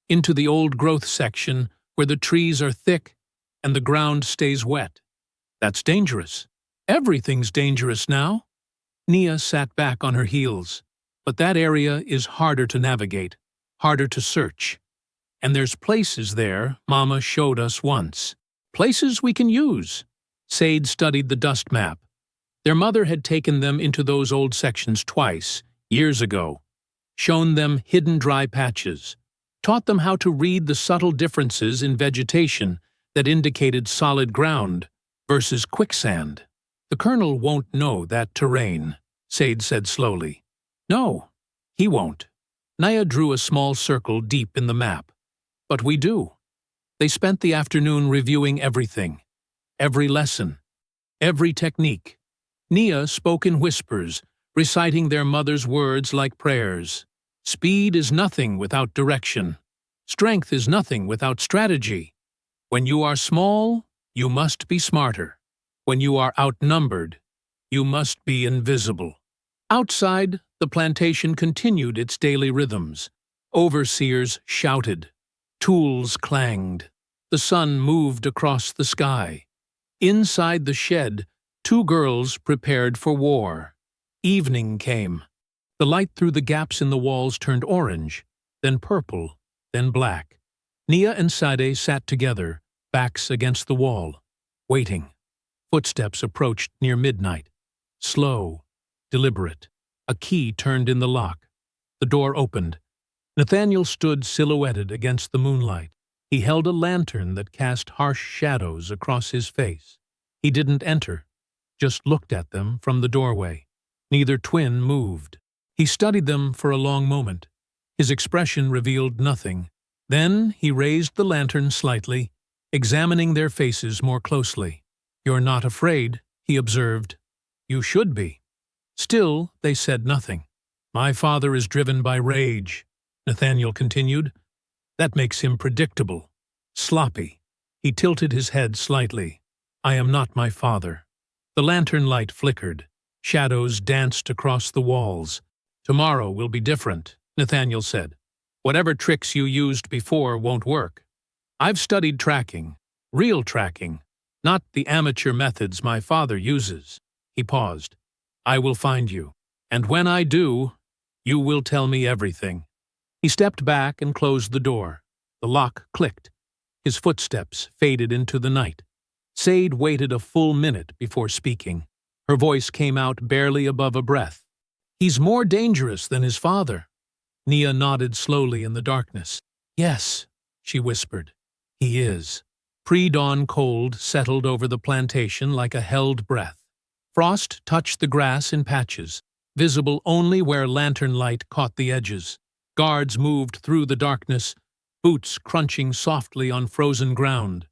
into the old growth section where the trees are thick and the ground stays wet. That's dangerous. Everything's dangerous now. Nia sat back on her heels. But that area is harder to navigate, harder to search. And there's places there Mama showed us once. Places we can use. Sade studied the dust map. Their mother had taken them into those old sections twice, years ago, shown them hidden dry patches, taught them how to read the subtle differences in vegetation that indicated solid ground versus quicksand. The colonel won't know that terrain, Sade said slowly. No, he won't. Naya drew a small circle deep in the map. But we do. They spent the afternoon reviewing everything. Every lesson. Every technique. Nia spoke in whispers, reciting their mother's words like prayers. Speed is nothing without direction. Strength is nothing without strategy. When you are small, you must be smarter. When you are outnumbered, you must be invisible. Outside, the plantation continued its daily rhythms. Overseers shouted. Tools clanged. The sun moved across the sky. Inside the shed, 2 girls prepared for war. Evening came. The light through the gaps in the walls turned orange, then purple, then black. Nia and Sade sat together, backs against the wall, waiting. Footsteps approached near midnight. Slow, deliberate. A key turned in the lock. The door opened. Nathaniel stood silhouetted against the moonlight. He held a lantern that cast harsh shadows across his face. He didn't enter, just looked at them from the doorway. Neither twin moved. He studied them for a long moment. His expression revealed nothing. Then he raised the lantern slightly, examining their faces more closely. "You're not afraid," he observed. "You should be." Still, they said nothing. "My father is driven by rage," Nathaniel continued. "That makes him predictable, sloppy." He tilted his head slightly. "I am not my father." The lantern light flickered. Shadows danced across the walls. "Tomorrow will be different," Nathaniel said. "Whatever tricks you used before won't work. I've studied tracking, real tracking, not the amateur methods my father uses." He paused. "I will find you, and when I do, you will tell me everything." He stepped back and closed the door. The lock clicked. His footsteps faded into the night. Sade waited a full minute before speaking. Her voice came out barely above a breath. "He's more dangerous than his father." Nia nodded slowly in the darkness. "Yes," she whispered. "He is." Pre-dawn cold settled over the plantation like a held breath. Frost touched the grass in patches, visible only where lantern light caught the edges. Guards moved through the darkness, boots crunching softly on frozen ground.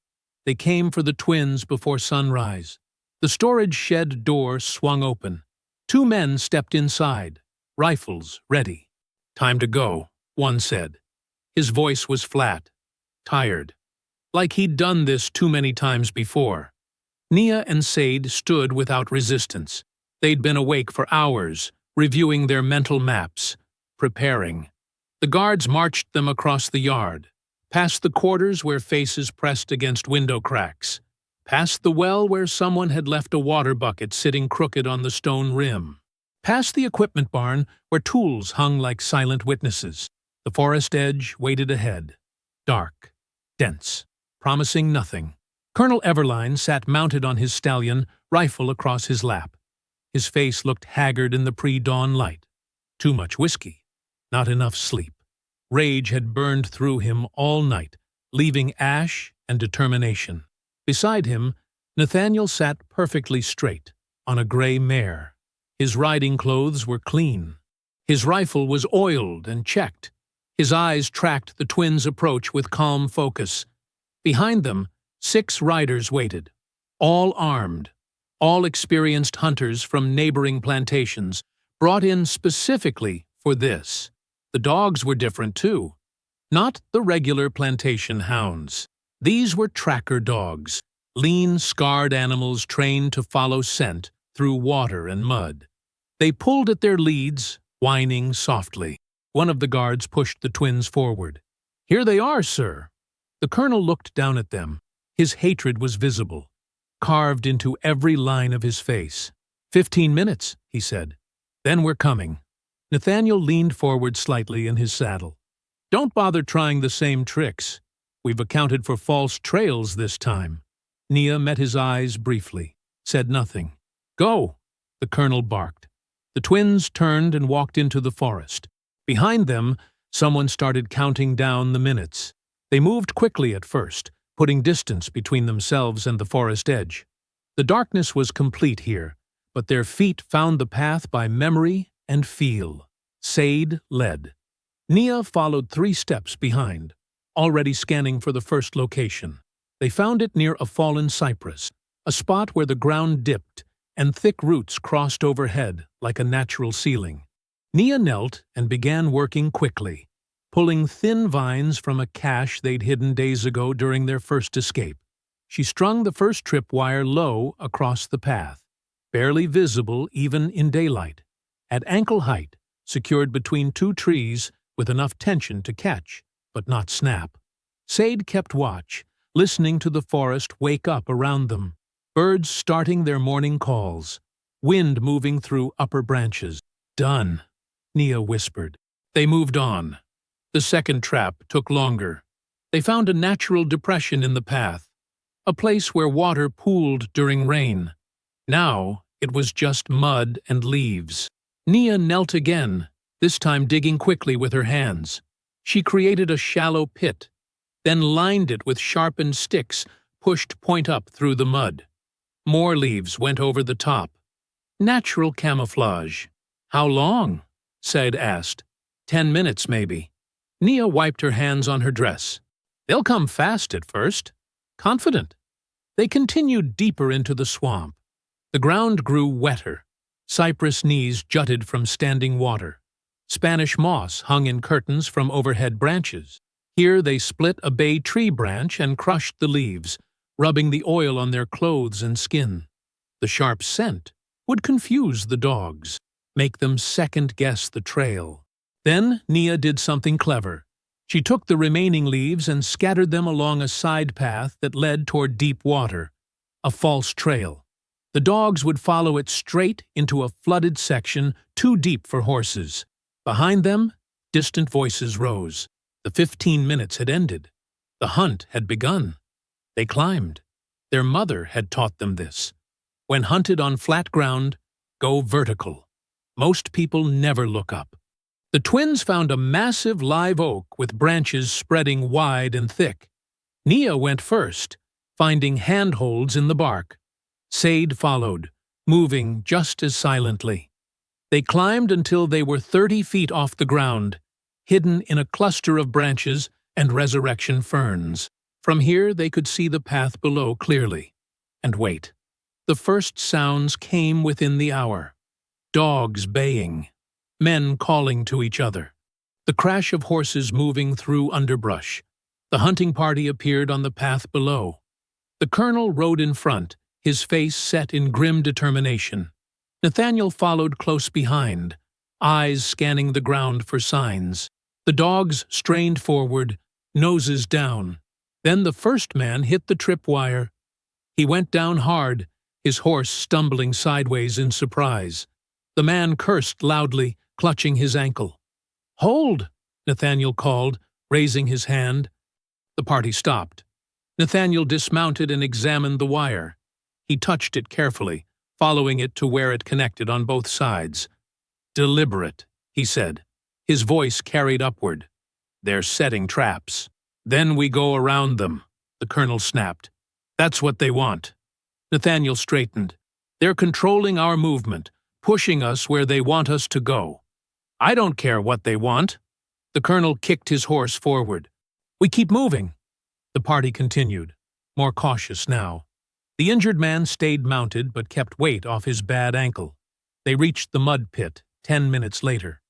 They came for the twins before sunrise. The storage shed door swung open. 2 men stepped inside, rifles ready. "Time to go," one said. His voice was flat, tired, like he'd done this too many times before. Nia and Sade stood without resistance. They'd been awake for hours, reviewing their mental maps, preparing. The guards marched them across the yard, past the quarters where faces pressed against window cracks, past the well where someone had left a water bucket sitting crooked on the stone rim, past the equipment barn where tools hung like silent witnesses. The forest edge waited ahead, dark, dense, promising nothing. Colonel Everline sat mounted on his stallion, rifle across his lap. His face looked haggard in the pre-dawn light. Too much whiskey, not enough sleep. Rage had burned through him all night, leaving ash and determination. Beside him, Nathaniel sat perfectly straight, on a gray mare. His riding clothes were clean. His rifle was oiled and checked. His eyes tracked the twins' approach with calm focus. Behind them, 6 riders waited, all armed, all experienced hunters from neighboring plantations, brought in specifically for this. The dogs were different too. Not the regular plantation hounds. These were tracker dogs, lean, scarred animals trained to follow scent through water and mud. They pulled at their leads, whining softly. One of the guards pushed the twins forward. "Here they are, sir." The colonel looked down at them. His hatred was visible, carved into every line of his face. 15 minutes, he said. "Then we're coming." Nathaniel leaned forward slightly in his saddle. "Don't bother trying the same tricks. We've accounted for false trails this time." Nia met his eyes briefly, said nothing. "Go," the colonel barked. The twins turned and walked into the forest. Behind them, someone started counting down the minutes. They moved quickly at first, putting distance between themselves and the forest edge. The darkness was complete here, but their feet found the path by memory and feel. Sade led. Nia followed 3 steps behind, already scanning for the first location. They found it near a fallen cypress, a spot where the ground dipped and thick roots crossed overhead like a natural ceiling. Nia knelt and began working quickly, pulling thin vines from a cache they'd hidden days ago during their first escape. She strung the first tripwire low across the path, barely visible even in daylight, at ankle height, secured between 2 trees with enough tension to catch, but not snap. Sade kept watch, listening to the forest wake up around them, birds starting their morning calls, wind moving through upper branches. "Done," Nia whispered. They moved on. The second trap took longer. They found a natural depression in the path, a place where water pooled during rain. Now it was just mud and leaves. Nia knelt again, this time digging quickly with her hands. She created a shallow pit, then lined it with sharpened sticks pushed point up through the mud. More leaves went over the top. Natural camouflage. "How long?" Sade asked. 10 minutes, maybe." Nia wiped her hands on her dress. "They'll come fast at first. Confident." They continued deeper into the swamp. The ground grew wetter. Cypress knees jutted from standing water. Spanish moss hung in curtains from overhead branches. Here they split a bay tree branch and crushed the leaves, rubbing the oil on their clothes and skin. The sharp scent would confuse the dogs, make them second-guess the trail. Then Nia did something clever. She took the remaining leaves and scattered them along a side path that led toward deep water, a false trail. The dogs would follow it straight into a flooded section too deep for horses. Behind them, distant voices rose. The 15 minutes had ended. The hunt had begun. They climbed. Their mother had taught them this. When hunted on flat ground, go vertical. Most people never look up. The twins found a massive live oak with branches spreading wide and thick. Nia went first, finding handholds in the bark. Sade followed, moving just as silently. They climbed until they were 30 feet off the ground, hidden in a cluster of branches and resurrection ferns. From here they could see the path below clearly. And wait. The first sounds came within the hour. Dogs baying. Men calling to each other. The crash of horses moving through underbrush. The hunting party appeared on the path below. The colonel rode in front, his face set in grim determination. Nathaniel followed close behind, eyes scanning the ground for signs. The dogs strained forward, noses down. Then the first man hit the tripwire. He went down hard, his horse stumbling sideways in surprise. The man cursed loudly, clutching his ankle. "Hold!" Nathaniel called, raising his hand. The party stopped. Nathaniel dismounted and examined the wire. He touched it carefully, following it to where it connected on both sides. "Deliberate," he said. His voice carried upward. "They're setting traps. Then we go around them," the colonel snapped. "That's what they want." Nathaniel straightened. "They're controlling our movement, pushing us where they want us to go." "I don't care what they want." The colonel kicked his horse forward. "We keep moving." The party continued, more cautious now. The injured man stayed mounted but kept weight off his bad ankle. They reached the mud pit 10 minutes later.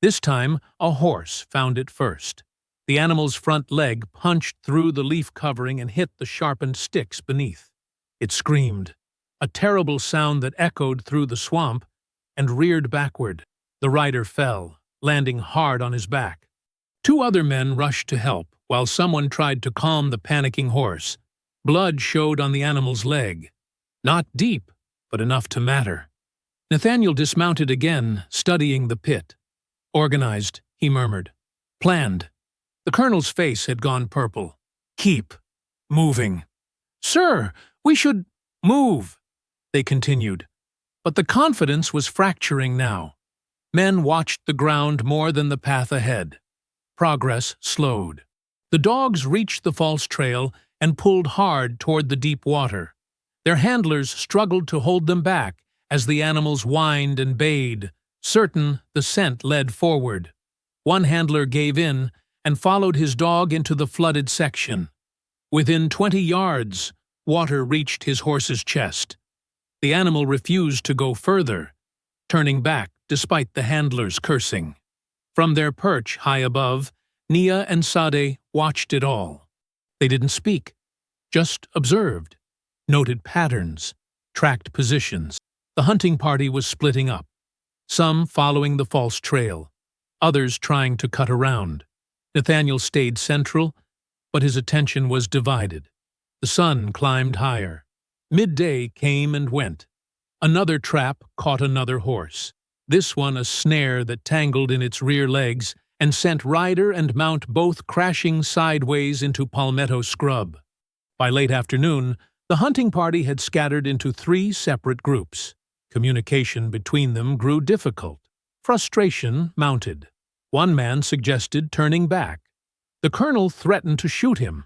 This time, a horse found it first. The animal's front leg punched through the leaf covering and hit the sharpened sticks beneath. It screamed, a terrible sound that echoed through the swamp, and reared backward. The rider fell, landing hard on his back. 2 other men rushed to help, while someone tried to calm the panicking horse. Blood showed on the animal's leg. Not deep, but enough to matter. Nathaniel dismounted again, studying the pit. "Organized," he murmured. "Planned." The colonel's face had gone purple. "Keep moving." "Sir, we should move," they continued. But the confidence was fracturing now. Men watched the ground more than the path ahead. Progress slowed. The dogs reached the false trail and pulled hard toward the deep water. Their handlers struggled to hold them back as the animals whined and bayed, certain the scent led forward. One handler gave in and followed his dog into the flooded section. Within 20 yards, water reached his horse's chest. The animal refused to go further, turning back despite the handler's cursing. From their perch high above, Nia and Sade watched it all. They didn't speak, just observed, noted patterns, tracked positions. The hunting party was splitting up, some following the false trail, others trying to cut around. Nathaniel stayed central, but his attention was divided. The sun climbed higher. Midday came and went. Another trap caught another horse, this one a snare that tangled in its rear legs and sent rider and mount both crashing sideways into palmetto scrub. By late afternoon, the hunting party had scattered into 3 separate groups. Communication between them grew difficult. Frustration mounted. One man suggested turning back. The colonel threatened to shoot him.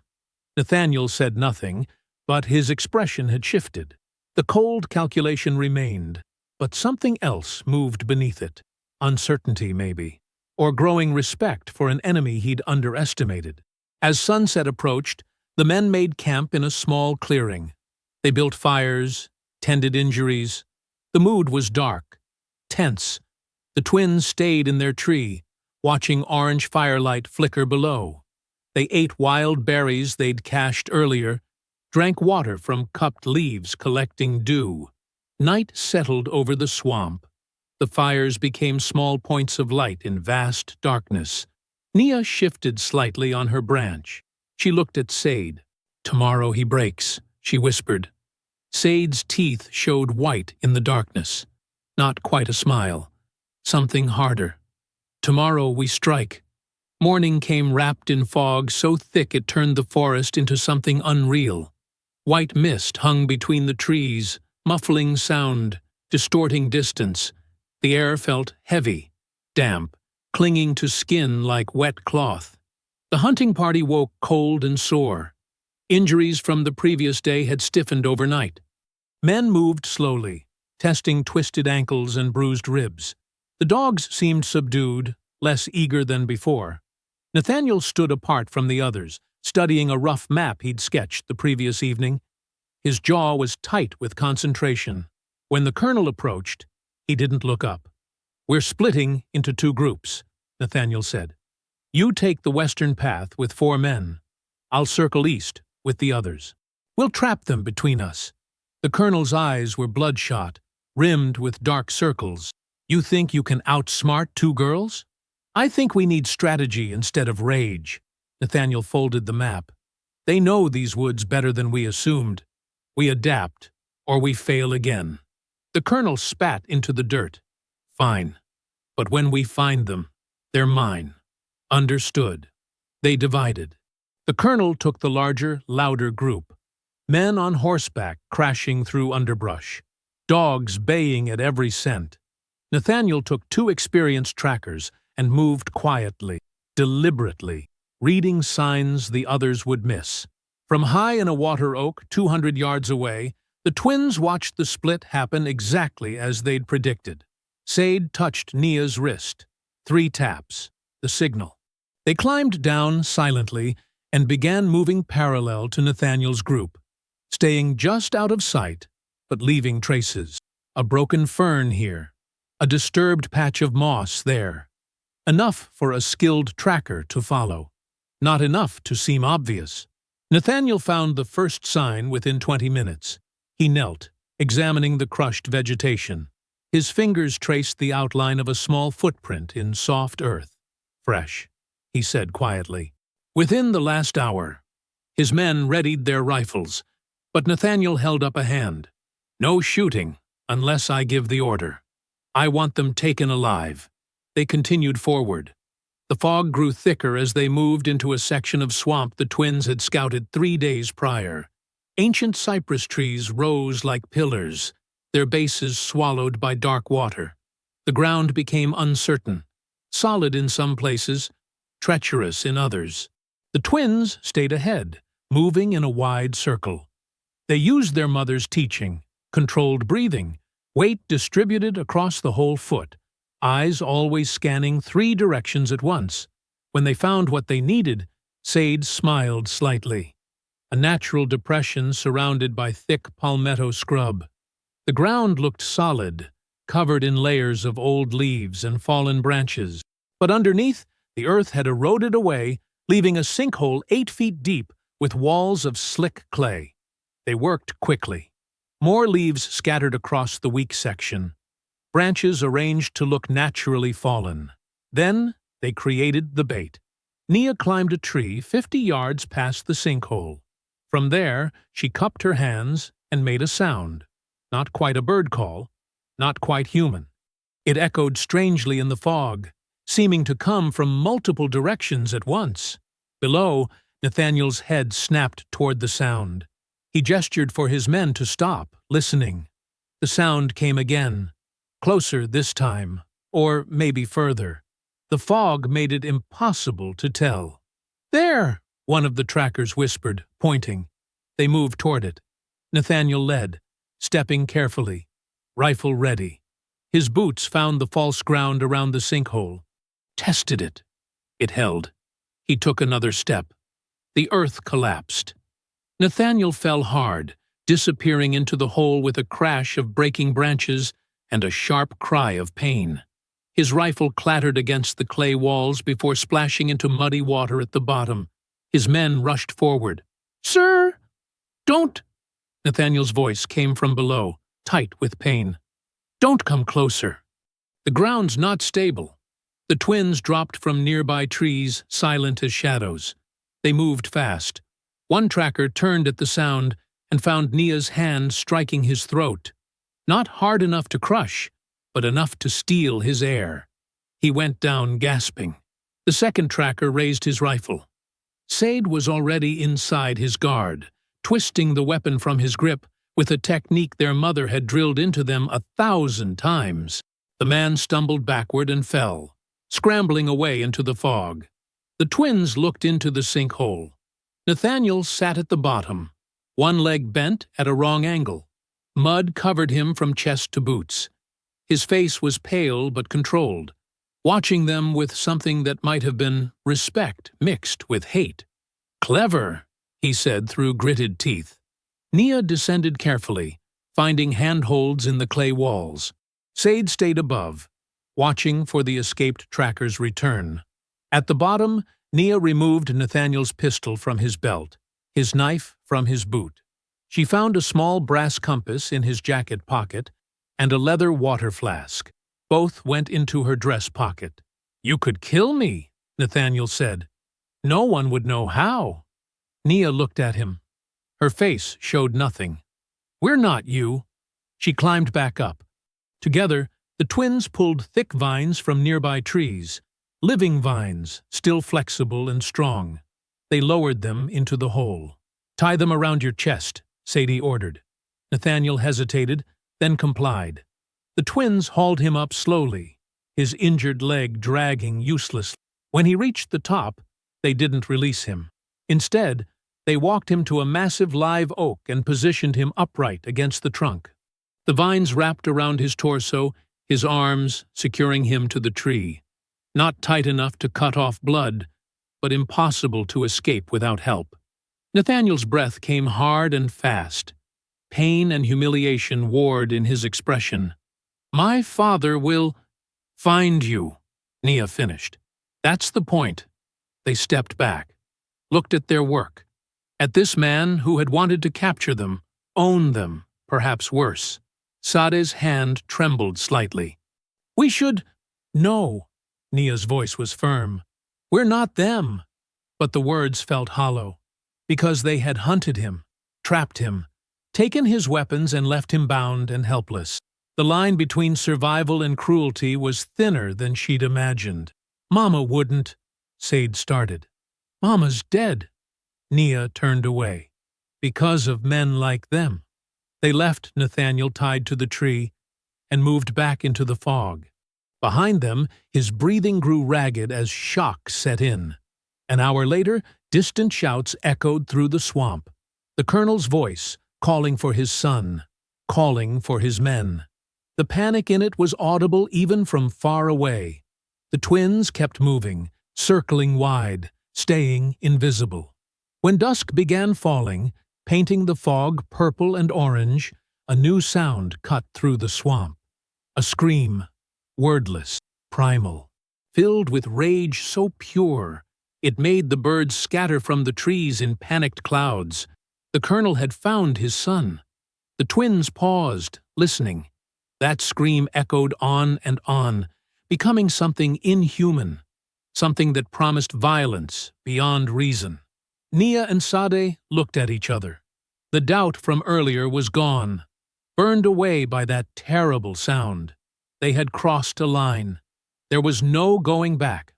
Nathaniel said nothing, but his expression had shifted. The cold calculation remained, but something else moved beneath it. Uncertainty, maybe, or growing respect for an enemy he'd underestimated. As sunset approached, the men made camp in a small clearing. They built fires, tended injuries. The mood was dark, tense. The twins stayed in their tree, watching orange firelight flicker below. They ate wild berries they'd cached earlier, drank water from cupped leaves collecting dew. Night settled over the swamp. The fires became small points of light in vast darkness. Nia shifted slightly on her branch. She looked at Sade. "Tomorrow he breaks," she whispered. Sade's teeth showed white in the darkness. Not quite a smile. Something harder. "Tomorrow we strike." Morning came wrapped in fog so thick it turned the forest into something unreal. White mist hung between the trees, muffling sound, distorting distance. The air felt heavy, damp, clinging to skin like wet cloth. The hunting party woke cold and sore. Injuries from the previous day had stiffened overnight. Men moved slowly, testing twisted ankles and bruised ribs. The dogs seemed subdued, less eager than before. Nathaniel stood apart from the others, studying a rough map he'd sketched the previous evening. His jaw was tight with concentration. When the colonel approached, he didn't look up. "We're splitting into 2 groups," Nathaniel said. "You take the western path with 4 men. I'll circle east with the others. We'll trap them between us." The colonel's eyes were bloodshot, rimmed with dark circles. "You think you can outsmart 2 girls? I think we need strategy instead of rage." Nathaniel folded the map. "They know these woods better than we assumed. We adapt, or we fail again." The colonel spat into the dirt. "Fine. But when we find them, they're mine." "Understood." They divided. The colonel took the larger, louder group. Men on horseback crashing through underbrush. Dogs baying at every scent. Nathaniel took 2 experienced trackers and moved quietly, deliberately, reading signs the others would miss. From high in a water oak 200 yards away, the twins watched the split happen exactly as they'd predicted. Sade touched Nia's wrist. 3 taps. The signal. They climbed down silently and began moving parallel to Nathaniel's group, staying just out of sight, but leaving traces. A broken fern here. A disturbed patch of moss there. Enough for a skilled tracker to follow. Not enough to seem obvious. Nathaniel found the first sign within 20 minutes. He knelt, examining the crushed vegetation. His fingers traced the outline of a small footprint in soft earth. "Fresh," he said quietly. Within the last hour, his men readied their rifles, but Nathaniel held up a hand. "No shooting, unless I give the order. I want them taken alive." They continued forward. The fog grew thicker as they moved into a section of swamp the twins had scouted 3 days prior. Ancient cypress trees rose like pillars, their bases swallowed by dark water. The ground became uncertain, solid in some places, treacherous in others. The twins stayed ahead, moving in a wide circle. They used their mother's teaching, controlled breathing, weight distributed across the whole foot, eyes always scanning 3 directions at once. When they found what they needed, Sade smiled slightly. A natural depression surrounded by thick palmetto scrub. The ground looked solid, covered in layers of old leaves and fallen branches. But underneath, the earth had eroded away, leaving a sinkhole 8 feet deep with walls of slick clay. They worked quickly. More leaves scattered across the weak section, branches arranged to look naturally fallen. Then they created the bait. Nia climbed a tree 50 yards past the sinkhole. From there, she cupped her hands and made a sound. Not quite a bird call, not quite human. It echoed strangely in the fog, seeming to come from multiple directions at once. Below, Nathaniel's head snapped toward the sound. He gestured for his men to stop, listening. The sound came again, closer this time, or maybe further. The fog made it impossible to tell. "There!" one of the trackers whispered, pointing. They moved toward it. Nathaniel led, stepping carefully, rifle ready. His boots found the false ground around the sinkhole. Tested it. It held. He took another step. The earth collapsed. Nathaniel fell hard, disappearing into the hole with a crash of breaking branches and a sharp cry of pain. His rifle clattered against the clay walls before splashing into muddy water at the bottom. His men rushed forward. "Sir, don't—" Nathaniel's voice came from below, tight with pain. "Don't come closer. The ground's not stable." The twins dropped from nearby trees, silent as shadows. They moved fast. One tracker turned at the sound and found Nia's hand striking his throat. Not hard enough to crush, but enough to steal his air. He went down gasping. The second tracker raised his rifle. Sade was already inside his guard, twisting the weapon from his grip with a technique their mother had drilled into them 1,000 times. The man stumbled backward and fell, scrambling away into the fog. The twins looked into the sinkhole. Nathaniel sat at the bottom, one leg bent at a wrong angle. Mud covered him from chest to boots. His face was pale but controlled, watching them with something that might have been respect mixed with hate. "Clever," he said through gritted teeth. Nia descended carefully, finding handholds in the clay walls. Sade stayed above, watching for the escaped tracker's return. At the bottom, Nia removed Nathaniel's pistol from his belt, his knife from his boot. She found a small brass compass in his jacket pocket and a leather water flask. Both went into her dress pocket. "You could kill me," Nathaniel said. "No one would know how." Nia looked at him. Her face showed nothing. "We're not you." She climbed back up. Together, the twins pulled thick vines from nearby trees, living vines, still flexible and strong. They lowered them into the hole. "Tie them around your chest," Sadie ordered. Nathaniel hesitated, then complied. The twins hauled him up slowly, his injured leg dragging uselessly. When he reached the top, they didn't release him. Instead, they walked him to a massive live oak and positioned him upright against the trunk. The vines wrapped around his torso, his arms, securing him to the tree. Not tight enough to cut off blood, but impossible to escape without help. Nathaniel's breath came hard and fast. Pain and humiliation warred in his expression. "My father will find you," Nia finished. "That's the point." They stepped back, looked at their work, at this man who had wanted to capture them, own them, perhaps worse. Sade's hand trembled slightly. "We should—" "No." Nia's voice was firm. "We're not them." But the words felt hollow, because they had hunted him, trapped him, taken his weapons and left him bound and helpless. The line between survival and cruelty was thinner than she'd imagined. "Mama wouldn't," Sade started. "Mama's dead." Nia turned away. "Because of men like them." They left Nathaniel tied to the tree and moved back into the fog. Behind them, his breathing grew ragged as shock set in. An hour later, distant shouts echoed through the swamp. The colonel's voice, calling for his son, calling for his men. The panic in it was audible even from far away. The twins kept moving, circling wide, staying invisible. When dusk began falling, painting the fog purple and orange, a new sound cut through the swamp. A scream, wordless, primal, filled with rage so pure, it made the birds scatter from the trees in panicked clouds. The colonel had found his son. The twins paused, listening. That scream echoed on and on, becoming something inhuman, something that promised violence beyond reason. Nia and Sade looked at each other. The doubt from earlier was gone, burned away by that terrible sound. They had crossed a line. There was no going back,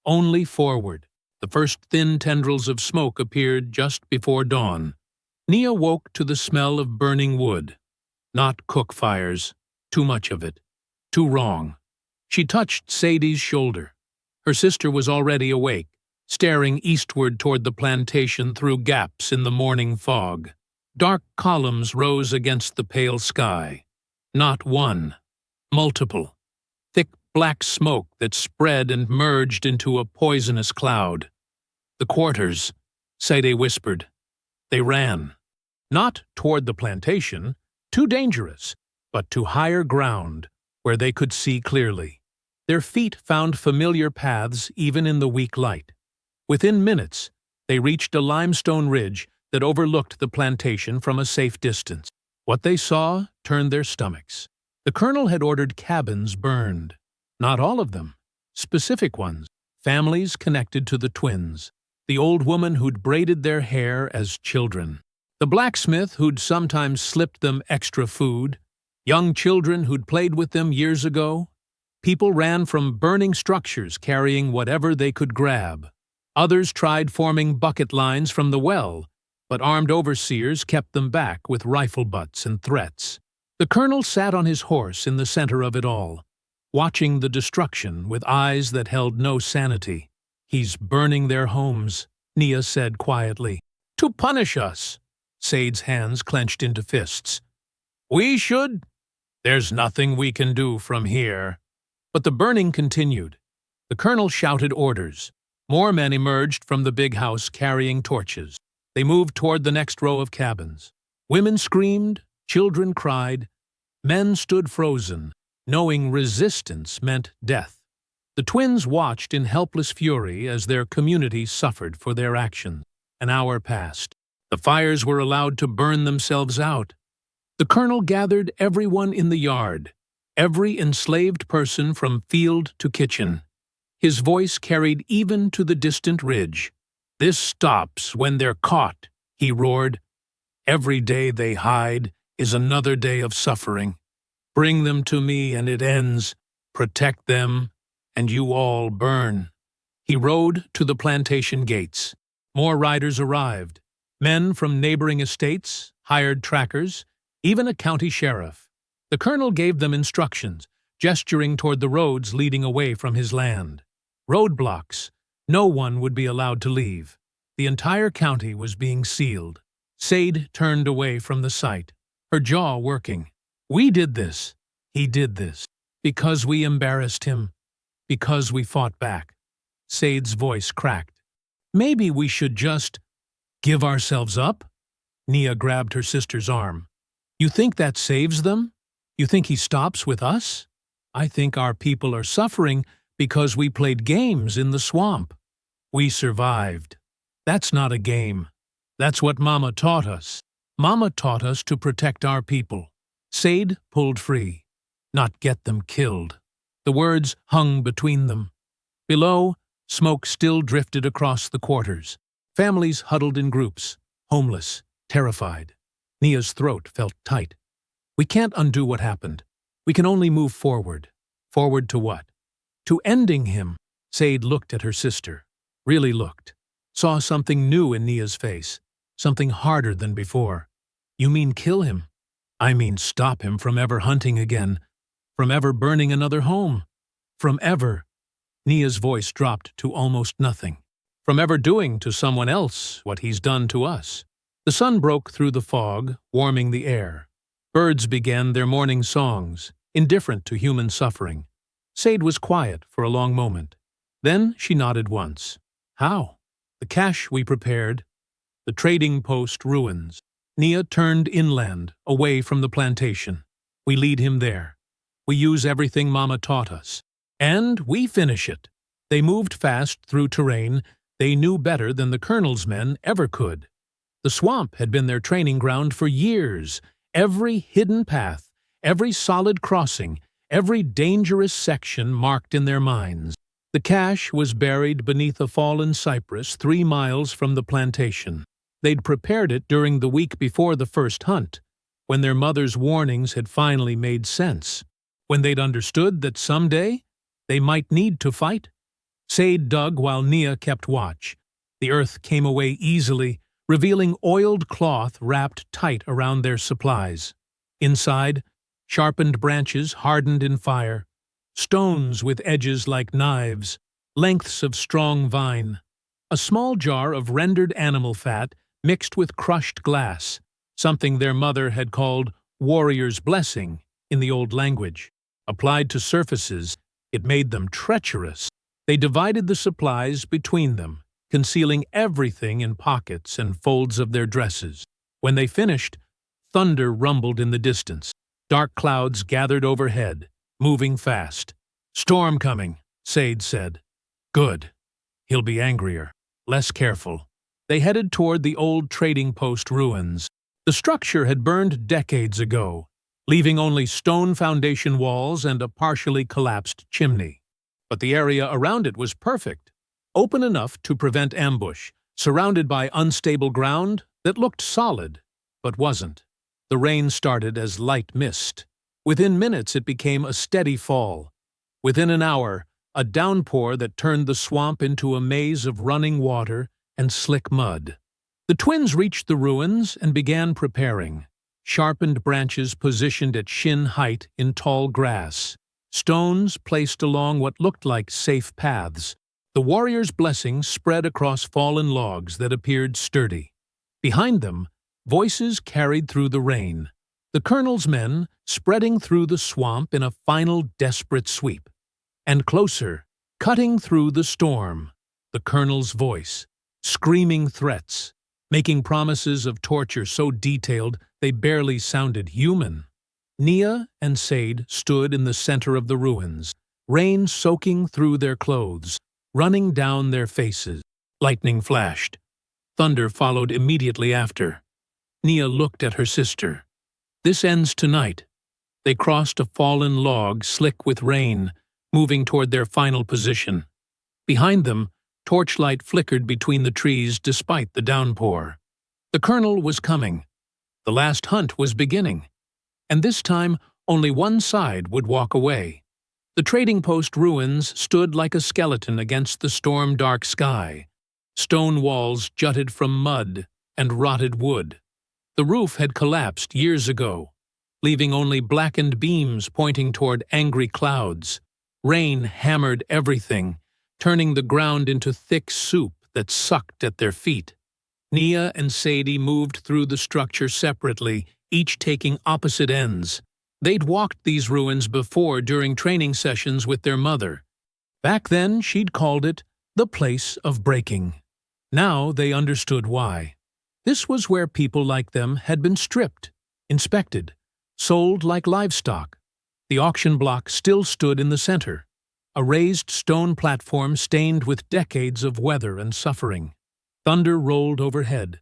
only forward. The first thin tendrils of smoke appeared just before dawn. Nia woke to the smell of burning wood. Not cook fires, too much of it, too wrong. She touched Sadie's shoulder. Her sister was already awake, staring eastward toward the plantation through gaps in the morning fog. Dark columns rose against the pale sky. Not one, multiple. Thick black smoke that spread and merged into a poisonous cloud. The quarters, Sade whispered. They ran. Not toward the plantation, too dangerous, but to higher ground, where they could see clearly. Their feet found familiar paths even in the weak light. Within minutes, they reached a limestone ridge that overlooked the plantation from a safe distance. What they saw turned their stomachs. The colonel had ordered cabins burned. Not all of them, specific ones, families connected to the twins. The old woman who'd braided their hair as children. The blacksmith who'd sometimes slipped them extra food. Young children who'd played with them years ago. People ran from burning structures carrying whatever they could grab. Others tried forming bucket lines from the well, but armed overseers kept them back with rifle butts and threats. The colonel sat on his horse in the center of it all, watching the destruction with eyes that held no sanity. "He's burning their homes," Nia said quietly. "To punish us." Sade's hands clenched into fists. "We should? There's nothing we can do from here." But the burning continued. The colonel shouted orders. More men emerged from the big house carrying torches. They moved toward the next row of cabins. Women screamed, children cried. Men stood frozen, knowing resistance meant death. The twins watched in helpless fury as their community suffered for their actions. An hour passed. The fires were allowed to burn themselves out. The colonel gathered everyone in the yard, every enslaved person from field to kitchen. His voice carried even to the distant ridge. "This stops when they're caught," he roared. "Every day they hide is another day of suffering. Bring them to me and it ends. Protect them, and you all burn." He rode to the plantation gates. More riders arrived. Men from neighboring estates, hired trackers, even a county sheriff. The colonel gave them instructions, gesturing toward the roads leading away from his land. Roadblocks. No one would be allowed to leave. The entire county was being sealed. Sade turned away from the sight, her jaw working. "We did this. He did this. Because we embarrassed him. Because we fought back." Sade's voice cracked. "Maybe we should just give ourselves up?" Nia grabbed her sister's arm. "You think that saves them? You think he stops with us? I think our people are suffering because we played games in the swamp. We survived. That's not a game. That's what Mama taught us. Mama taught us to protect our people." Sade pulled free, not get them killed. The words hung between them. Below, smoke still drifted across the quarters. Families huddled in groups, homeless, terrified. Nia's throat felt tight. "We can't undo what happened. We can only move forward." Forward to what? To ending him. Sade looked at her sister. Really looked. Saw something new in Nia's face. Something harder than before. "You mean kill him?" "I mean stop him from ever hunting again. From ever burning another home. From ever—" Nia's voice dropped to almost nothing. "From ever doing to someone else what he's done to us." The sun broke through the fog, warming the air. Birds began their morning songs, indifferent to human suffering. Sade was quiet for a long moment. Then she nodded once. How? The cache we prepared. The trading post ruins. Nia turned inland, away from the plantation. We lead him there. We use everything Mama taught us. And we finish it. They moved fast through terrain they knew better than the Colonel's men ever could. The swamp had been their training ground for years. Every hidden path, every solid crossing, every dangerous section marked in their minds. The cache was buried beneath a fallen cypress 3 miles from the plantation. They'd prepared it during the week before the first hunt, when their mother's warnings had finally made sense, when they'd understood that someday they might need to fight. Sade dug while Nia kept watch. The earth came away easily, revealing oiled cloth wrapped tight around their supplies. Inside, sharpened branches hardened in fire, stones with edges like knives, lengths of strong vine, a small jar of rendered animal fat mixed with crushed glass, something their mother had called warrior's blessing in the old language. Applied to surfaces, it made them treacherous. They divided the supplies between them, concealing everything in pockets and folds of their dresses. When they finished, thunder rumbled in the distance. Dark clouds gathered overhead, moving fast. "Storm coming," Sade said. "Good. He'll be angrier, less careful." They headed toward the old trading post ruins. The structure had burned decades ago, leaving only stone foundation walls and a partially collapsed chimney. But the area around it was perfect, open enough to prevent ambush, surrounded by unstable ground that looked solid, but wasn't. The rain started as light mist. Within minutes it became a steady fall. Within an hour, a downpour that turned the swamp into a maze of running water and slick mud. The twins reached the ruins and began preparing. Sharpened branches positioned at shin height in tall grass. Stones placed along what looked like safe paths. The warrior's blessing spread across fallen logs that appeared sturdy. Behind them, voices carried through the rain. The Colonel's men spreading through the swamp in a final desperate sweep. And closer, cutting through the storm, the Colonel's voice, screaming threats, making promises of torture so detailed they barely sounded human. Nia and Sade stood in the center of the ruins, rain soaking through their clothes, running down their faces. Lightning flashed. Thunder followed immediately after. Nia looked at her sister. "This ends tonight." They crossed a fallen log slick with rain, moving toward their final position. Behind them, torchlight flickered between the trees despite the downpour. The Colonel was coming. The last hunt was beginning. And this time, only one side would walk away. The trading post ruins stood like a skeleton against the storm-dark sky. Stone walls jutted from mud and rotted wood. The roof had collapsed years ago, leaving only blackened beams pointing toward angry clouds. Rain hammered everything, turning the ground into thick soup that sucked at their feet. Nia and Sadie moved through the structure separately, each taking opposite ends. They'd walked these ruins before during training sessions with their mother. Back then, she'd called it the place of breaking. Now they understood why. This was where people like them had been stripped, inspected, sold like livestock. The auction block still stood in the center, a raised stone platform stained with decades of weather and suffering. Thunder rolled overhead,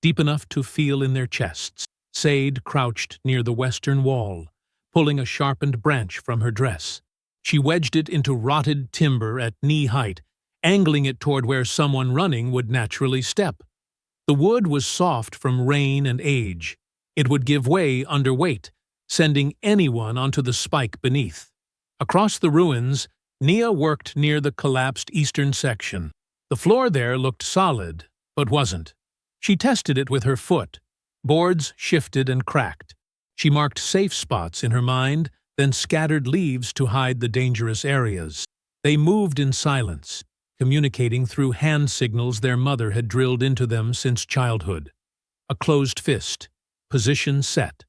deep enough to feel in their chests. Sade crouched near the western wall, pulling a sharpened branch from her dress. She wedged it into rotted timber at knee-height, angling it toward where someone running would naturally step. The wood was soft from rain and age. It would give way under weight, sending anyone onto the spike beneath. Across the ruins, Nia worked near the collapsed eastern section. The floor there looked solid, but wasn't. She tested it with her foot. Boards shifted and cracked. She marked safe spots in her mind, then scattered leaves to hide the dangerous areas. They moved in silence, communicating through hand signals their mother had drilled into them since childhood. A closed fist, position set.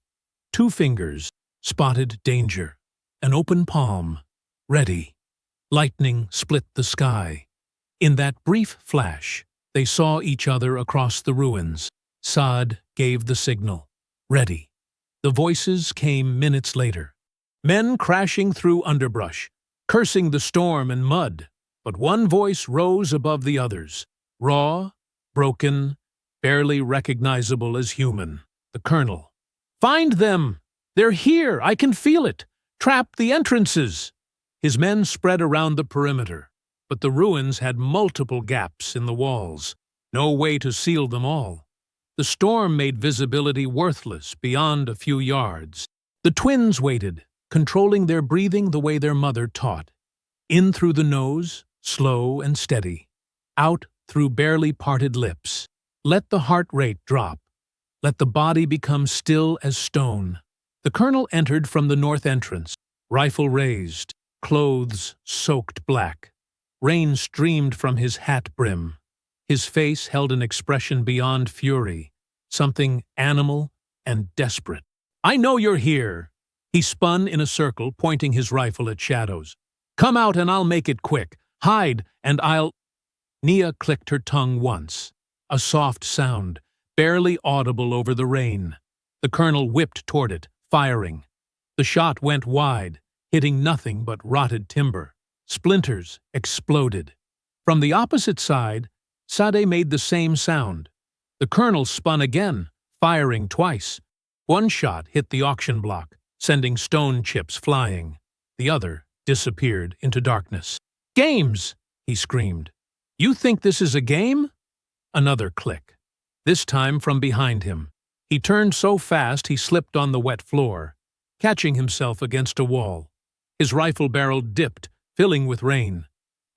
2 fingers, spotted danger. An open palm, ready. Lightning split the sky. In that brief flash, they saw each other across the ruins. Saad gave the signal. Ready. The voices came minutes later. Men crashing through underbrush, cursing the storm and mud. But one voice rose above the others. Raw, broken, barely recognizable as human. The colonel. "Find them! They're here! I can feel it! Trap the entrances!" His men spread around the perimeter, but the ruins had multiple gaps in the walls. No way to seal them all. The storm made visibility worthless beyond a few yards. The twins waited, controlling their breathing the way their mother taught. In through the nose, slow and steady. Out through barely parted lips. Let the heart rate drop. Let the body become still as stone. The colonel entered from the north entrance, rifle raised, clothes soaked black. Rain streamed from his hat brim. His face held an expression beyond fury, something animal and desperate. "I know you're here!" He spun in a circle, pointing his rifle at shadows. "Come out and I'll make it quick. Hide and I'll—" Nia clicked her tongue once. A soft sound, barely audible over the rain. The colonel whipped toward it, firing. The shot went wide, hitting nothing but rotted timber. Splinters exploded. From the opposite side, Sadeh made the same sound. The colonel spun again, firing twice. One shot hit the auction block, sending stone chips flying. The other disappeared into darkness. "Games!" he screamed. "You think this is a game?" Another click. This time from behind him. He turned so fast he slipped on the wet floor, catching himself against a wall. His rifle barrel dipped, filling with rain.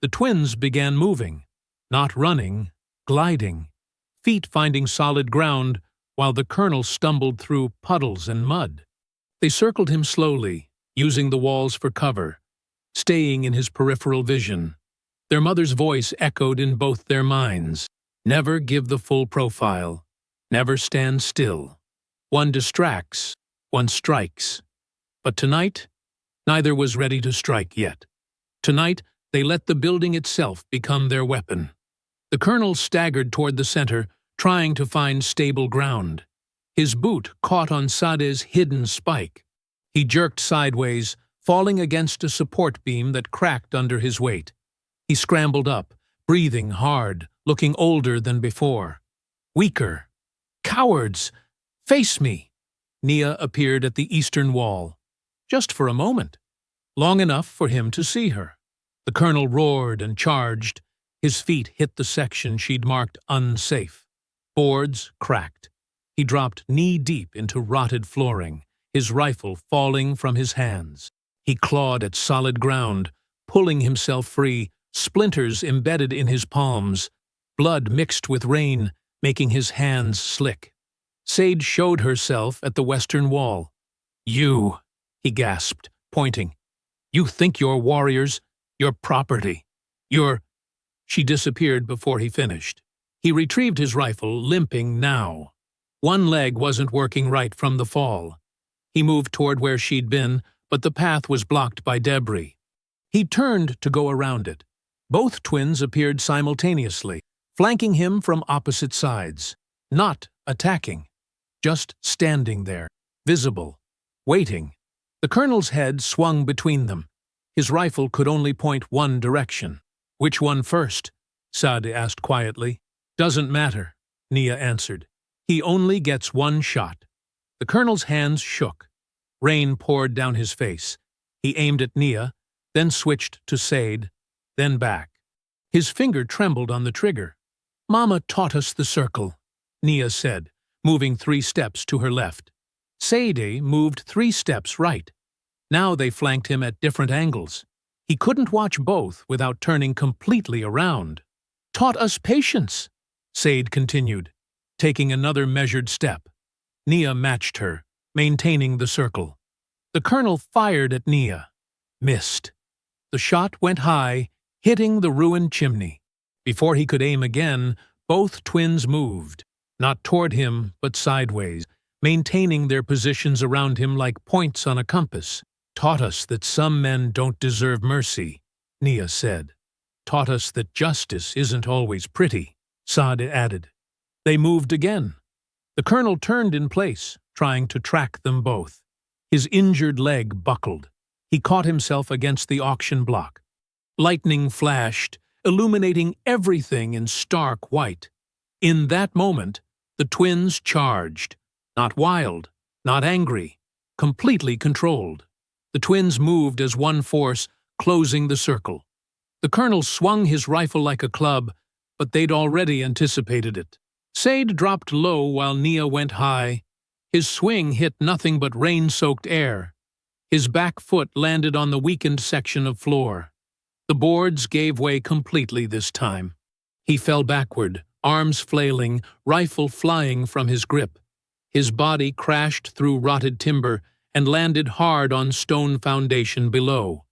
The twins began moving, not running, gliding, feet finding solid ground while the colonel stumbled through puddles and mud. They circled him slowly, using the walls for cover, staying in his peripheral vision. Their mother's voice echoed in both their minds. Never give the full profile. Never stand still. One distracts, one strikes. But tonight, neither was ready to strike yet. Tonight, they let the building itself become their weapon. The colonel staggered toward the center, trying to find stable ground. His boot caught on Sadeh's hidden spike. He jerked sideways, falling against a support beam that cracked under his weight. He scrambled up, breathing hard, looking older than before. Weaker. "Cowards! Face me!" Nia appeared at the eastern wall. Just for a moment. Long enough for him to see her. The colonel roared and charged. His feet hit the section she'd marked unsafe. Boards cracked. He dropped knee-deep into rotted flooring, his rifle falling from his hands. He clawed at solid ground, pulling himself free, splinters embedded in his palms, blood mixed with rain, making his hands slick. Sade showed herself at the western wall. "You," he gasped, pointing. "You think you're warriors, you're property. You're—" She disappeared before he finished. He retrieved his rifle, limping now. One leg wasn't working right from the fall. He moved toward where she'd been, but the path was blocked by debris. He turned to go around it. Both twins appeared simultaneously, flanking him from opposite sides. Not attacking. Just standing there, visible, waiting. The colonel's head swung between them. His rifle could only point one direction. "Which one first?" Sadeh asked quietly. "Doesn't matter," Nia answered. "He only gets one shot." The colonel's hands shook. Rain poured down his face. He aimed at Nia, then switched to Sade, then back. His finger trembled on the trigger. "Mama taught us the circle," Nia said, moving 3 steps to her left. Sade moved 3 steps right. Now they flanked him at different angles. He couldn't watch both without turning completely around. "Taught us patience," Sade continued, taking another measured step. Nia matched her, maintaining the circle. The colonel fired at Nia. Missed. The shot went high, hitting the ruined chimney. Before he could aim again, both twins moved. not toward him, but sideways, maintaining their positions around him like points on a compass. "Taught us that some men don't deserve mercy," Nia said. "Taught us that justice isn't always pretty," Saad added. They moved again. The colonel turned in place, trying to track them both. His injured leg buckled. He caught himself against the auction block. Lightning flashed, illuminating everything in stark white. In that moment, the twins charged. Not wild, not angry, completely controlled. The twins moved as one force, closing the circle. The colonel swung his rifle like a club, but they'd already anticipated it. Said dropped low while Nia went high. His swing hit nothing but rain-soaked air. His back foot landed on the weakened section of floor. The boards gave way completely this time. He fell backward, arms flailing, rifle flying from his grip. His body crashed through rotted timber and landed hard on stone foundation below.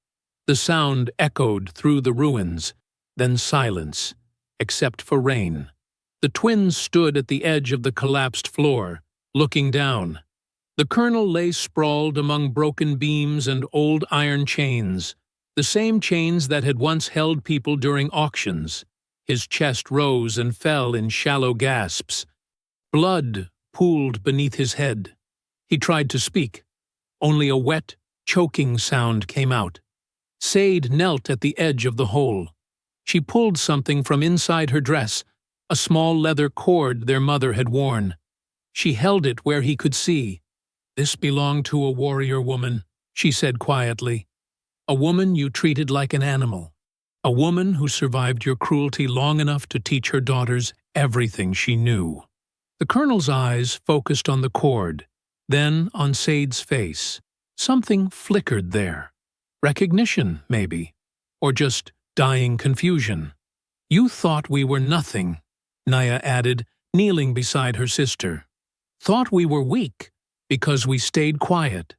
The sound echoed through the ruins, then silence, except for rain. The twins stood at the edge of the collapsed floor, looking down. The colonel lay sprawled among broken beams and old iron chains, the same chains that had once held people during auctions. His chest rose and fell in shallow gasps. Blood pooled beneath his head. He tried to speak. Only a wet, choking sound came out. Said knelt at the edge of the hole. She pulled something from inside her dress, a small leather cord their mother had worn. She held it where he could see. "This belonged to a warrior woman," she said quietly. "A woman you treated like an animal. A woman who survived your cruelty long enough to teach her daughters everything she knew." The colonel's eyes focused on the cord, then on Said's face. Something flickered there. Recognition, maybe. Or just dying confusion. "You thought we were nothing," Nia added, kneeling beside her sister. "Thought we were weak, because we stayed quiet,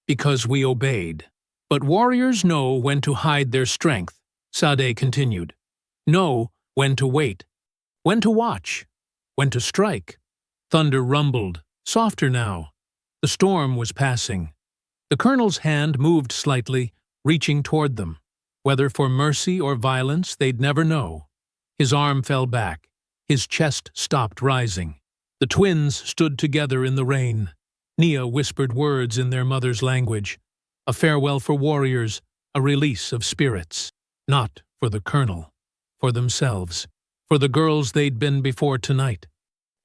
because we obeyed. But warriors know when to hide their strength," Sadeh continued. "Know when to wait, when to watch, when to strike." Thunder rumbled, softer now. The storm was passing. The colonel's hand moved slightly, reaching toward them. Whether for mercy or violence, they'd never know. His arm fell back. His chest stopped rising. The twins stood together in the rain. Nia whispered words in their mother's language. A farewell for warriors, a release of spirits. Not for the colonel, for themselves, for the girls they'd been before tonight.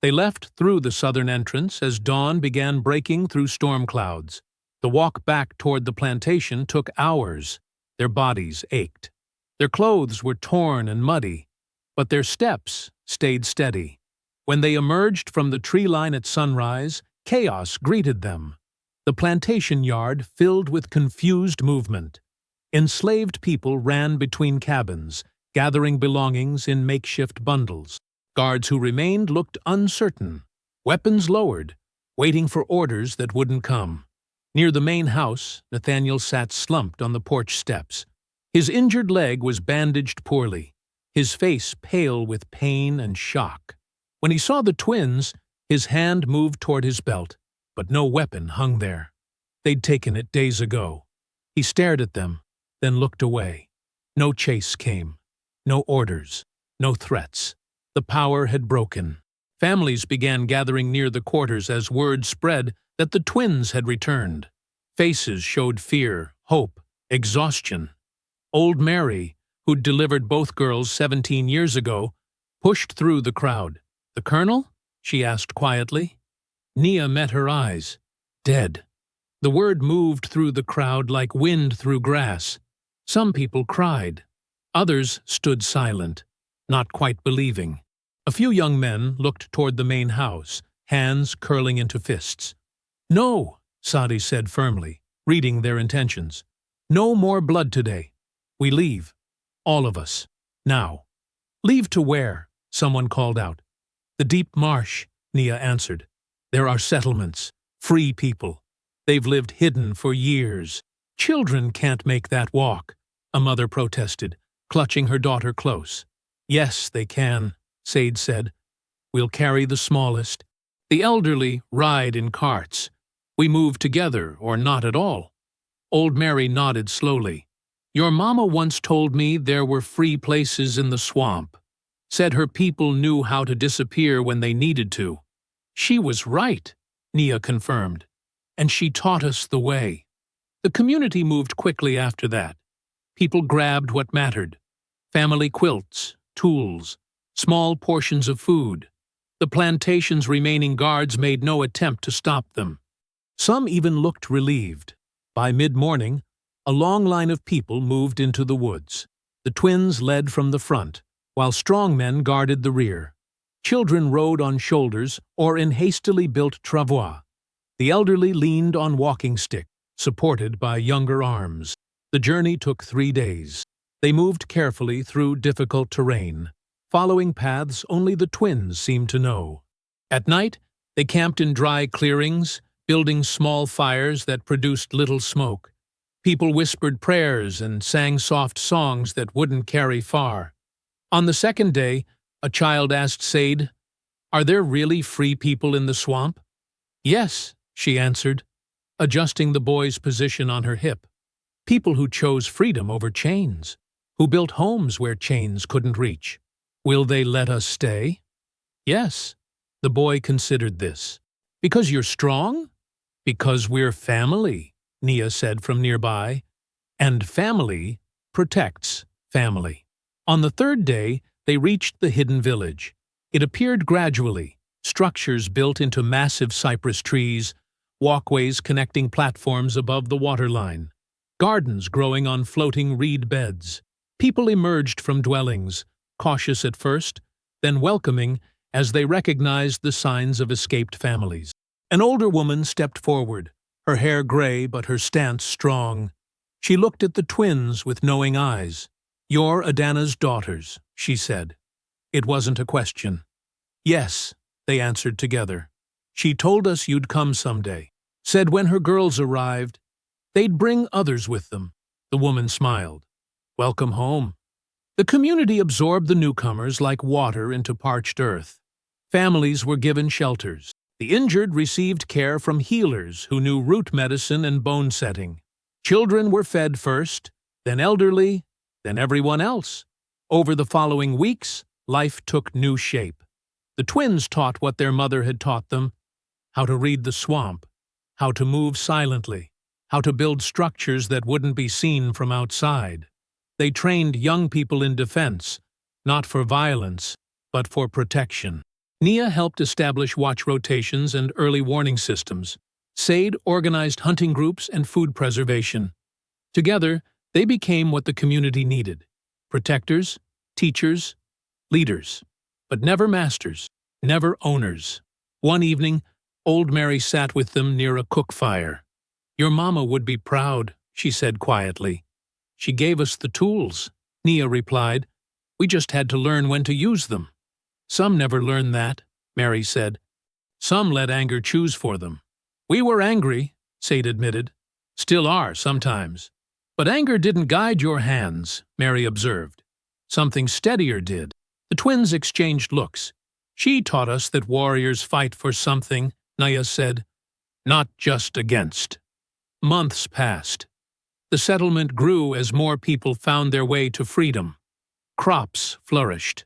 They left through the southern entrance as dawn began breaking through storm clouds. The walk back toward the plantation took hours. Their bodies ached. Their clothes were torn and muddy, but their steps stayed steady. When they emerged from the tree line at sunrise, chaos greeted them. The plantation yard filled with confused movement. Enslaved people ran between cabins, gathering belongings in makeshift bundles. Guards who remained looked uncertain, weapons lowered, waiting for orders that wouldn't come. Near the main house, Nathaniel sat slumped on the porch steps. His injured leg was bandaged poorly, his face pale with pain and shock. When he saw the twins, his hand moved toward his belt, but no weapon hung there. They'd taken it days ago. He stared at them, then looked away. No chase came, no orders, no threats. The power had broken. Families began gathering near the quarters as word spread that the twins had returned. Faces showed fear, hope, exhaustion. Old Mary, who'd delivered both girls 17 years ago, pushed through the crowd. "The colonel?" she asked quietly. Nia met her eyes. "Dead." The word moved through the crowd like wind through grass. Some people cried. Others stood silent, not quite believing. A few young men looked toward the main house, hands curling into fists. "No," Sadi said firmly, reading their intentions. "No more blood today. We leave. All of us. Now." "Leave to where?" someone called out. "The deep marsh," Nia answered. "There are settlements, free people. They've lived hidden for years. Children can't make that walk," a mother protested, clutching her daughter close. "Yes, they can," Said said. We'll carry the smallest. The elderly ride in carts. We move together or not at all. Old Mary nodded slowly. Your mama once told me there were free places in the swamp. Said her people knew how to disappear when they needed to. She was right, Nia confirmed. And she taught us the way. The community moved quickly after that. People grabbed what mattered. Family quilts, tools, small portions of food. The plantation's remaining guards made no attempt to stop them. Some even looked relieved. By mid-morning, a long line of people moved into the woods. The twins led from the front, while strong men guarded the rear. Children rode on shoulders or in hastily built travois. The elderly leaned on walking sticks, supported by younger arms. The journey took 3 days. They moved carefully through difficult terrain, following paths only the twins seemed to know. At night, they camped in dry clearings, building small fires that produced little smoke. People whispered prayers and sang soft songs that wouldn't carry far. On the second day, a child asked Sade, "Are there really free people in the swamp?" "Yes," she answered, adjusting the boy's position on her hip. "People who chose freedom over chains, who built homes where chains couldn't reach. Will they let us stay?" "Yes." The boy considered this. "Because you're strong?" "Because we're family," Nia said from nearby. And family protects family. On the third day, they reached the hidden village. It appeared gradually, structures built into massive cypress trees, walkways connecting platforms above the waterline, gardens growing on floating reed beds. People emerged from dwellings, cautious at first, then welcoming as they recognized the signs of escaped families. An older woman stepped forward, her hair gray but her stance strong. She looked at the twins with knowing eyes. "You're Adana's daughters," she said. It wasn't a question. "Yes," they answered together. "She told us you'd come someday. Said when her girls arrived, they'd bring others with them." The woman smiled. "Welcome home." The community absorbed the newcomers like water into parched earth. Families were given shelters. The injured received care from healers who knew root medicine and bone setting. Children were fed first, then elderly, then everyone else. Over the following weeks, life took new shape. The twins taught what their mother had taught them: how to read the swamp, how to move silently, how to build structures that wouldn't be seen from outside. They trained young people in defense, not for violence, but for protection. Nia helped establish watch rotations and early warning systems. Sade organized hunting groups and food preservation. Together, they became what the community needed: protectors, teachers, leaders, but never masters, never owners. One evening, Old Mary sat with them near a cook fire. "Your mama would be proud," she said quietly. "She gave us the tools," Nia replied. "We just had to learn when to use them." "Some never learn that," Mary said. "Some let anger choose for them." "We were angry," Sade admitted. "Still are, sometimes. But anger didn't guide your hands," Mary observed. "Something steadier did." The twins exchanged looks. "She taught us that warriors fight for something," Nia said. "Not just against." Months passed. The settlement grew as more people found their way to freedom. Crops flourished.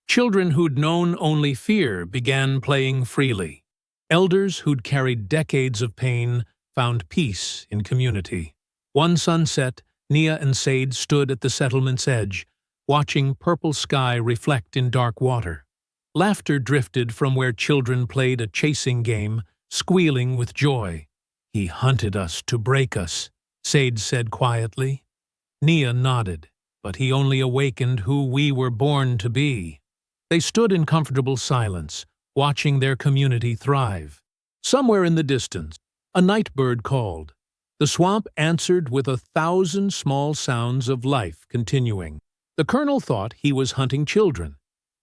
Children who'd known only fear began playing freely. Elders who'd carried decades of pain found peace in community. One sunset, Nia and Sade stood at the settlement's edge, watching purple sky reflect in dark water. Laughter drifted from where children played a chasing game, squealing with joy. "He hunted us to break us," Sade said quietly. Nia nodded, "but he only awakened who we were born to be." They stood in comfortable silence, watching their community thrive. Somewhere in the distance, a night bird called. The swamp answered with 1,000 small sounds of life continuing. The colonel thought he was hunting children.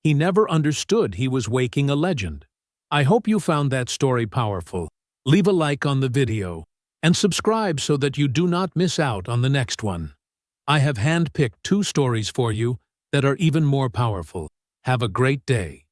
He never understood he was waking a legend. I hope you found that story powerful. Leave a like on the video and subscribe so that you do not miss out on the next one. I have handpicked 2 stories for you that are even more powerful. Have a great day.